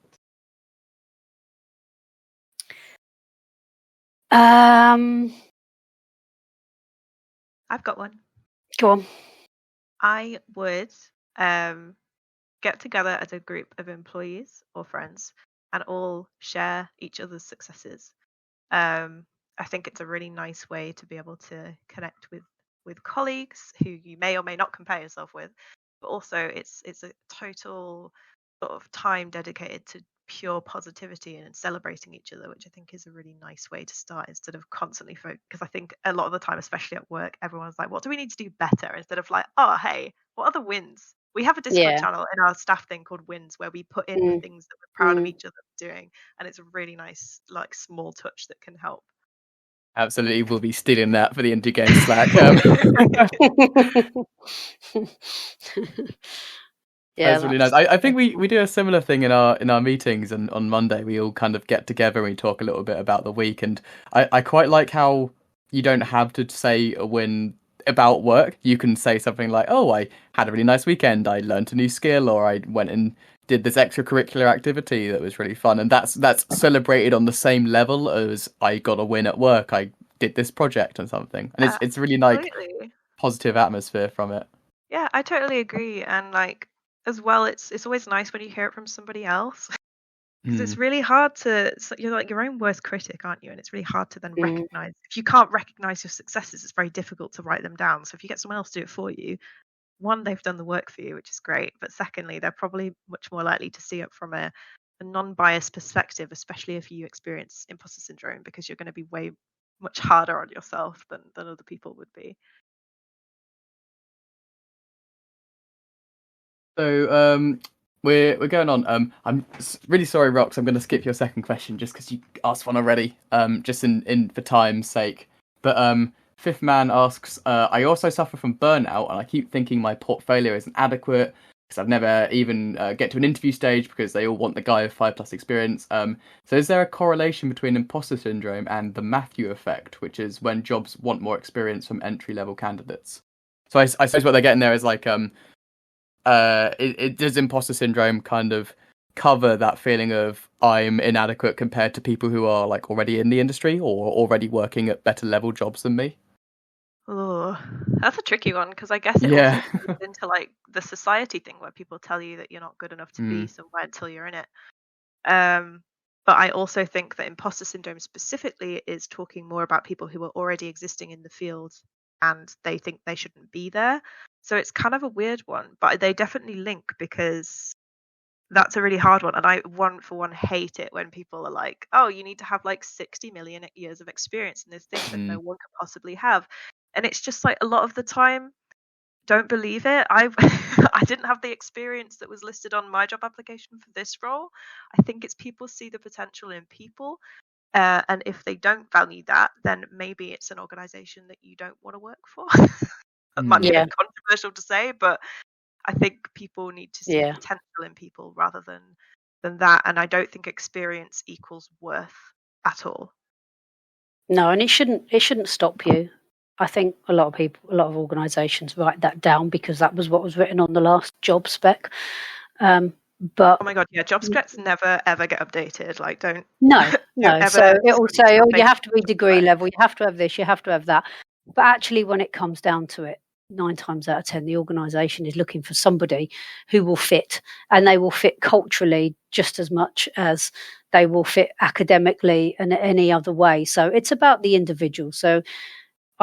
I've got one. Go on. I would get together as a group of employees or friends and all share each other's successes. I think it's a really nice way to be able to connect with colleagues who you may or may not compare yourself with, but also it's a total sort of time dedicated to pure positivity and celebrating each other, which I think is a really nice way to start instead of constantly because I think a lot of the time, especially at work, everyone's like, what do we need to do better, instead of like, oh hey, what are the wins? We have a Discord channel in our staff thing called Wins, where we put in the things that we're proud of each other doing, and it's a really nice like small touch that can help. Absolutely, we'll be stealing that for the indie game Slack. Yeah, That's really nice. I think we do a similar thing in our meetings, and on Monday we all kind of get together and we talk a little bit about the week. And I quite like how you don't have to say a win about work. You can say something like, "Oh, I had a really nice weekend. I learned a new skill, or I went and did this extracurricular activity that was really fun." And that's celebrated on the same level as I got a win at work. I did this project or something, and it's really like Absolutely. positive atmosphere from it. Yeah, I totally agree. And like as well, it's always nice when you hear it from somebody else. Because it's really hard to, you're like your own worst critic, aren't you? And it's really hard to then recognize. If you can't recognize your successes, it's very difficult to write them down. So if you get someone else to do it for you, one, they've done the work for you, which is great. But secondly, they're probably much more likely to see it from a non-biased perspective, especially if you experience imposter syndrome, because you're going to be way much harder on yourself than other people would be. So we're going on. I'm really sorry, Rox. I'm going to skip your second question just because you asked one already. Just in for time's sake. But Fifth Man asks, I also suffer from burnout, and I keep thinking my portfolio isn't adequate because I've never even get to an interview stage because they all want the guy with 5+ experience. So is there a correlation between imposter syndrome and the Matthew effect, which is when jobs want more experience from entry-level candidates? So I suppose what they're getting there is like does imposter syndrome kind of cover that feeling of I'm inadequate compared to people who are like already in the industry or already working at better level jobs than me? Oh, that's a tricky one because I guess it Yeah. also feeds into like the society thing where people tell you that you're not good enough to be somewhere until you're in it. But I also think that imposter syndrome specifically is talking more about people who are already existing in the field and they think they shouldn't be there. So it's kind of a weird one, but they definitely link because that's a really hard one. And I, for one, hate it when people are like, oh, you need to have like 60 million years of experience in this thing that no one could possibly have. And it's just like a lot of the time, don't believe it. I I didn't have the experience that was listed on my job application for this role. I think it's people see the potential in people, and if they don't value that, then maybe it's an organization that you don't want to work for. That might be a bit controversial to say, but I think people need to see potential in people rather than that. And I don't think experience equals worth at all. No, and it shouldn't stop you. I think a lot of organisations write that down because that was what was written on the last job spec. But oh my god, yeah, job specs never ever get updated. Like, don't. No. So it will say, Facebook you have to be degree level, you have to have this, you have to have that. But actually, when it comes down to it, 9 times out of 10, the organisation is looking for somebody who will fit, and they will fit culturally just as much as they will fit academically and any other way. So it's about the individual. So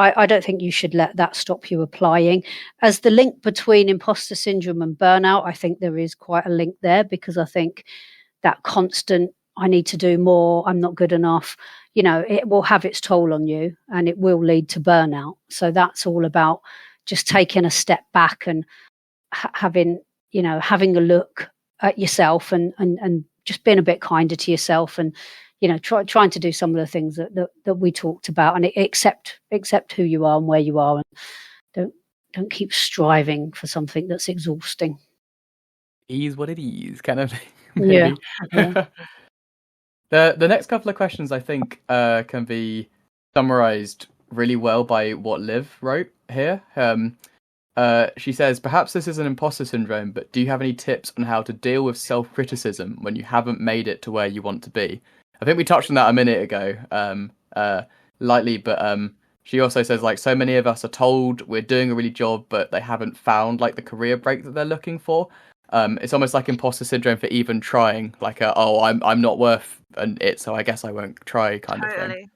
I don't think you should let that stop you applying. As the link between imposter syndrome and burnout, I think there is quite a link there, because I think that constant, I need to do more, I'm not good enough, it will have its toll on you and it will lead to burnout. So that's all about just taking a step back and having a look at yourself and just being a bit kinder to yourself, and trying to do some of the things that we talked about, and accept who you are and where you are, and don't keep striving for something that's exhausting. Ease what it is, kind of thing. Maybe. Yeah. The next couple of questions I think can be summarized really well by what Liv wrote here. She says, perhaps this is an imposter syndrome, but do you have any tips on how to deal with self-criticism when you haven't made it to where you want to be? I think we touched on that a minute ago, lightly, but she also says, like, so many of us are told we're doing a really job, but they haven't found like the career break that they're looking for. It's almost like imposter syndrome for even trying, like I'm not worth it, so I guess I won't try kind of thing.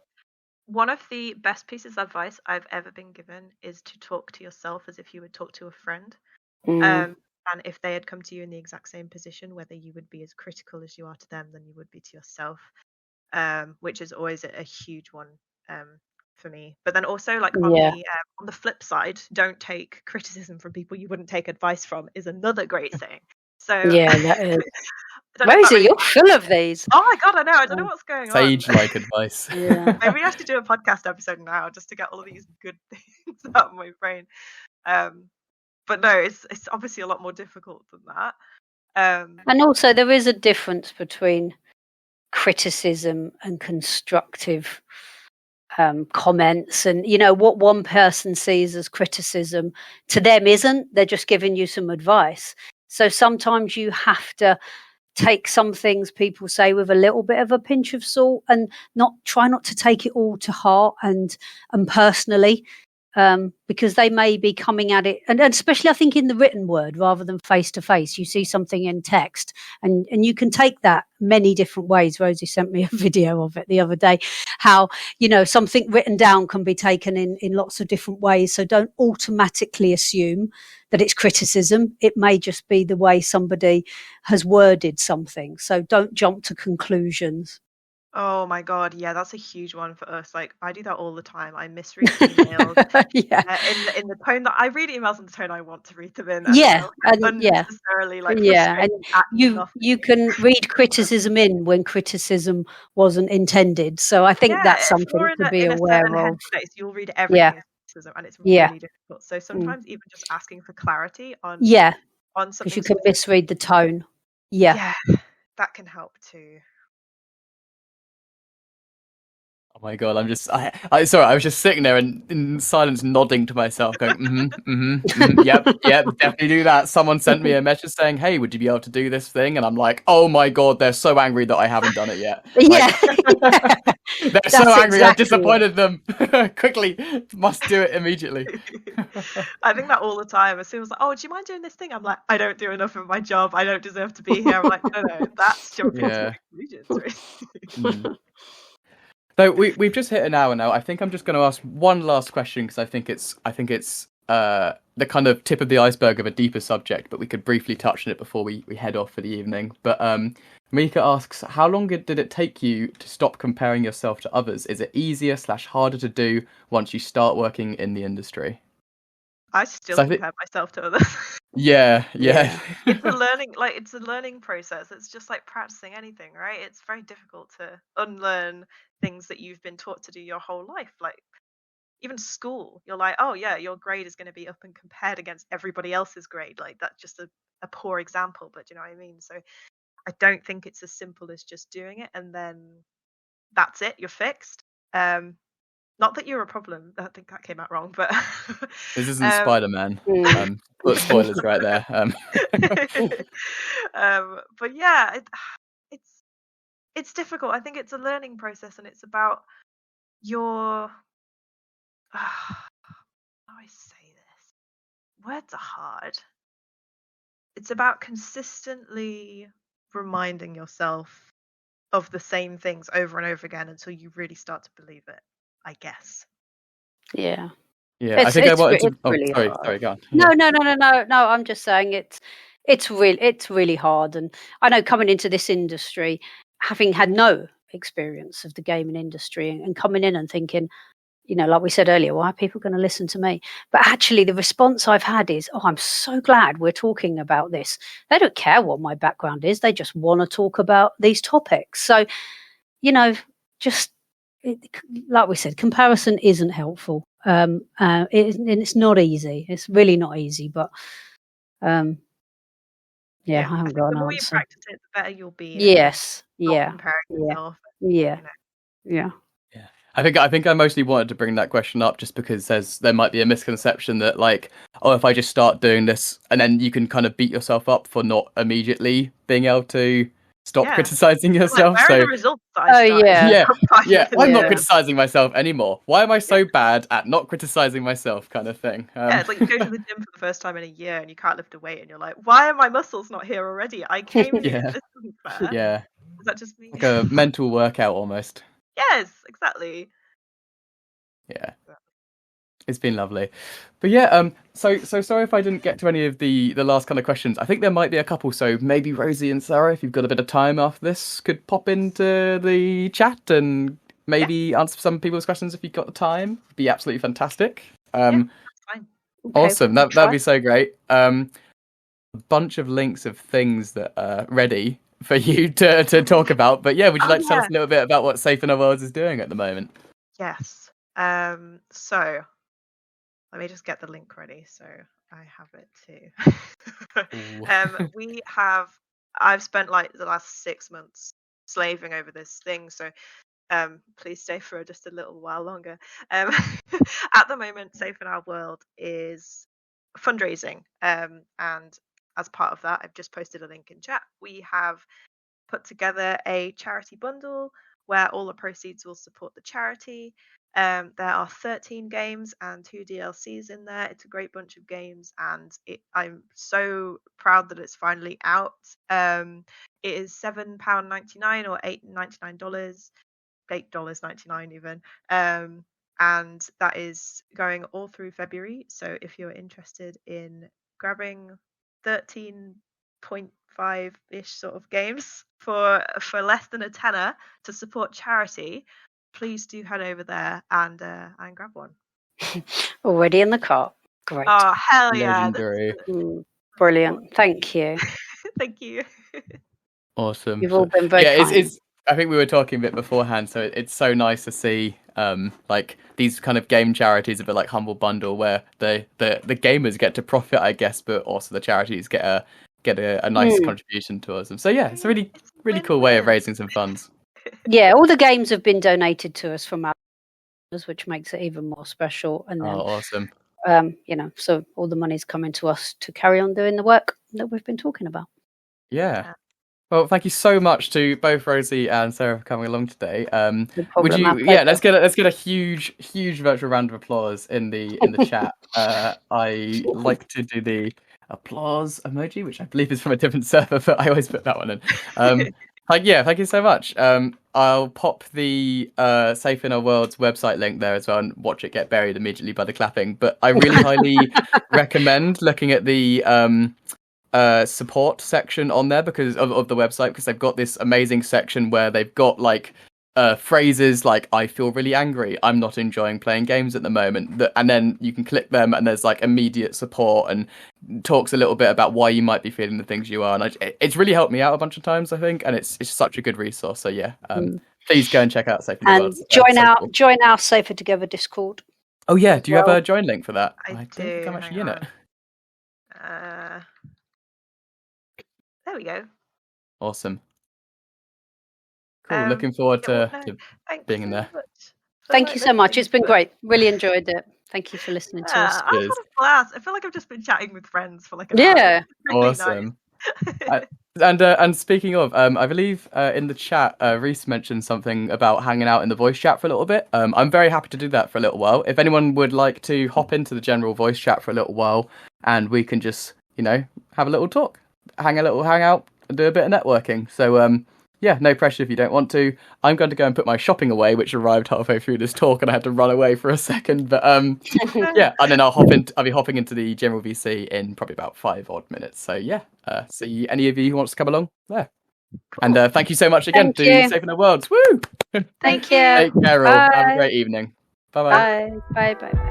One of the best pieces of advice I've ever been given is to talk to yourself as if you would talk to a friend. And if they had come to you in the exact same position, whether you would be as critical as you are to them than you would be to yourself, which is always a huge one for me. But then also, like, on the flip side, don't take criticism from people you wouldn't take advice from is another great thing. So that is. I don't know if that Rosie, really- you're full of these. Oh my god, I know. I don't know what's going on. Sage-like advice. Yeah. Maybe I have to do a podcast episode now just to get all of these good things out of my brain. But no, it's obviously a lot more difficult than that. And also, there is a difference between criticism and constructive comments, and what one person sees as criticism to them isn't. They're just giving you some advice. So sometimes you have to take some things people say with a little bit of a pinch of salt, and try not to take it all to heart and personally, because they may be coming at it, and especially I think in the written word rather than face to face. You see something in text, and you can take that many different ways. Rosie sent me a video of it the other day, how something written down can be taken in lots of different ways. So don't automatically assume that it's criticism. It may just be the way somebody has worded something. So don't jump to conclusions. Oh my god, yeah, that's a huge one for us. Like, I do that all the time. I misread emails Yeah. in the tone that I read emails in the tone I want to read them in. Yeah, and unnecessarily like yeah, and frustrated at nothing. you can read criticism in when criticism wasn't intended. So I think that's if something you're to be in a aware certain of. headspace, you'll read everything as criticism, and it's Yeah. really difficult. So sometimes even just asking for clarity on Yeah, on because something you can specific, misread the tone. Yeah. that can help too. Oh my god, sorry, I was just sitting there and in silence nodding to myself, going, yep, definitely do that. Someone sent me a message saying, hey, would you be able to do this thing? And I'm like, oh my god, they're so angry that I haven't done it yet. Yeah. They're so angry, I exactly disappointed them. Quickly, must do it immediately. I think that all the time. As soon as like, oh, do you mind doing this thing? I'm like, I don't do enough of my job. I don't deserve to be here. I'm like, no, that's jumping to conclusions. Really. So we've just hit an hour now. I think I'm just going to ask one last question because I think it's the kind of tip of the iceberg of a deeper subject, but we could briefly touch on it before we head off for the evening. But Mika asks, how long did it take you to stop comparing yourself to others? Is it easier / harder to do once you start working in the industry? I still compare myself to others. Yeah. It's a learning process. It's just like practicing anything, right? It's very difficult to unlearn things that you've been taught to do your whole life. Like even school, you're like, oh yeah, your grade is going to be up and compared against everybody else's grade. Like that's just a poor example, but you know what I mean? So I don't think it's as simple as just doing it and then that's it, you're fixed. Not that you're a problem. I think that came out wrong, but this isn't Spider-Man. Put spoilers right there. But yeah, it's difficult. I think it's a learning process, and it's about your. How do I say this? Words are hard. It's about consistently reminding yourself of the same things over and over again until you really start to believe it, I guess. Yeah. Yeah, I think I wanted to. Really sorry, go on. No. I'm just saying it's really hard, and I know coming into this industry, having had no experience of the gaming industry, and coming in and thinking, like we said earlier, why are people going to listen to me? But actually, the response I've had is, oh, I'm so glad we're talking about this. They don't care what my background is; they just want to talk about these topics. So, like we said, comparison isn't helpful. It's not easy. It's really not easy. But I haven't got an answer. The more you practice it, the better you'll be. Yes. Yeah. Comparing yourself. Yeah. I think I mostly wanted to bring that question up just because there might be a misconception that like, oh, if I just start doing this, and then you can kind of beat yourself up for not immediately being able to stop criticizing yourself. Like, where are the results that I started? I'm not criticizing myself anymore. Why am I so bad at not criticizing myself, kind of thing? It's like you go to the gym for the first time in a year and you can't lift a weight, and you're like, why are my muscles not here already? I came here. This isn't fair. Yeah. Is that just me? Like a mental workout almost. Yes, exactly. Yeah. It's been lovely. But yeah, so sorry if I didn't get to any of the last kind of questions. I think there might be a couple, so maybe Rosie and Sarah, if you've got a bit of time after this, could pop into the chat and maybe answer some people's questions if you've got the time. It'd be absolutely fantastic. That's fine. Awesome. That'd be so great. A bunch of links of things that are ready for you to talk about. But yeah, would you Oh, like to tell us yeah. a little bit about what Safe in Our Worlds is doing at the moment? Yes. So let me just get the link ready so I have it too. I've spent like the last 6 months slaving over this thing, so please stay for just a little while longer. At the moment, Safe in Our World is fundraising, and as part of that, I've just posted a link in chat. We have put together a charity bundle where all the proceeds will support the charity. There are 13 games and 2 DLCs in there. It's a great bunch of games, and I'm so proud that it's finally out. It is £7.99 or $8.99, $8.99 even. And that is going all through February. So if you're interested in grabbing 13.5-ish sort of games for less than a tenner to support charity, please do head over there and grab one. Already in the cart. Great. Oh, hell yeah. Legendary. Brilliant. Thank you. Thank you. Awesome. You've all been very kind. It's I think we were talking a bit beforehand, so it's so nice to see like these kind of game charities, a bit like Humble Bundle, where the gamers get to profit, I guess, but also the charities get a nice contribution towards them. So yeah, it's a really cool way of raising some funds. Yeah, all the games have been donated to us from our members, which makes it even more special. And then, awesome. So all the money's coming to us to carry on doing the work that we've been talking about. Yeah. Well, thank you so much to both Rosie and Sarah for coming along today. Would you? Yeah, let's get a huge virtual round of applause in the chat. I like to do the applause emoji, which I believe is from a different server, but I always put that one in. Thank you so much. I'll pop the Safe in Our World's website link there as well and watch it get buried immediately by the clapping. But I really highly recommend looking at the support section on there because of the website, because they've got this amazing section where they've got like phrases like "I feel really angry," "I'm not enjoying playing games at the moment," and then you can click them and there's like immediate support and talks a little bit about why you might be feeling the things you are, and it's really helped me out a bunch of times, I think, and it's such a good resource. So yeah, please go and check out Safe in the World. Join our Safer Together Discord. Oh yeah, do you have a join link for that? I don't do. think I'm actually in it. There we go. Awesome. Cool. Looking forward to being in there. Thank you so much. It's been great. Really enjoyed it. Thank you for listening to us. I've had a blast. I feel like I've just been chatting with friends for like an hour. Really awesome. Nice. And speaking of, I believe in the chat, Reese mentioned something about hanging out in the voice chat for a little bit. I'm very happy to do that for a little while. If anyone would like to hop into the general voice chat for a little while, and we can just, have a little talk, hang out, and do a bit of networking. So, yeah, no pressure if you don't want to. I'm going to go and put my shopping away, which arrived halfway through this talk, and I had to run away for a second. But yeah, and then I'll be hopping into the general VC in probably about 5 odd minutes. So yeah, see any of you who wants to come along there. Cool. And thank you so much again to Safe in Our Worlds. Woo! Thank you. Take care, all. Have a great evening. Bye-bye. Bye. Bye.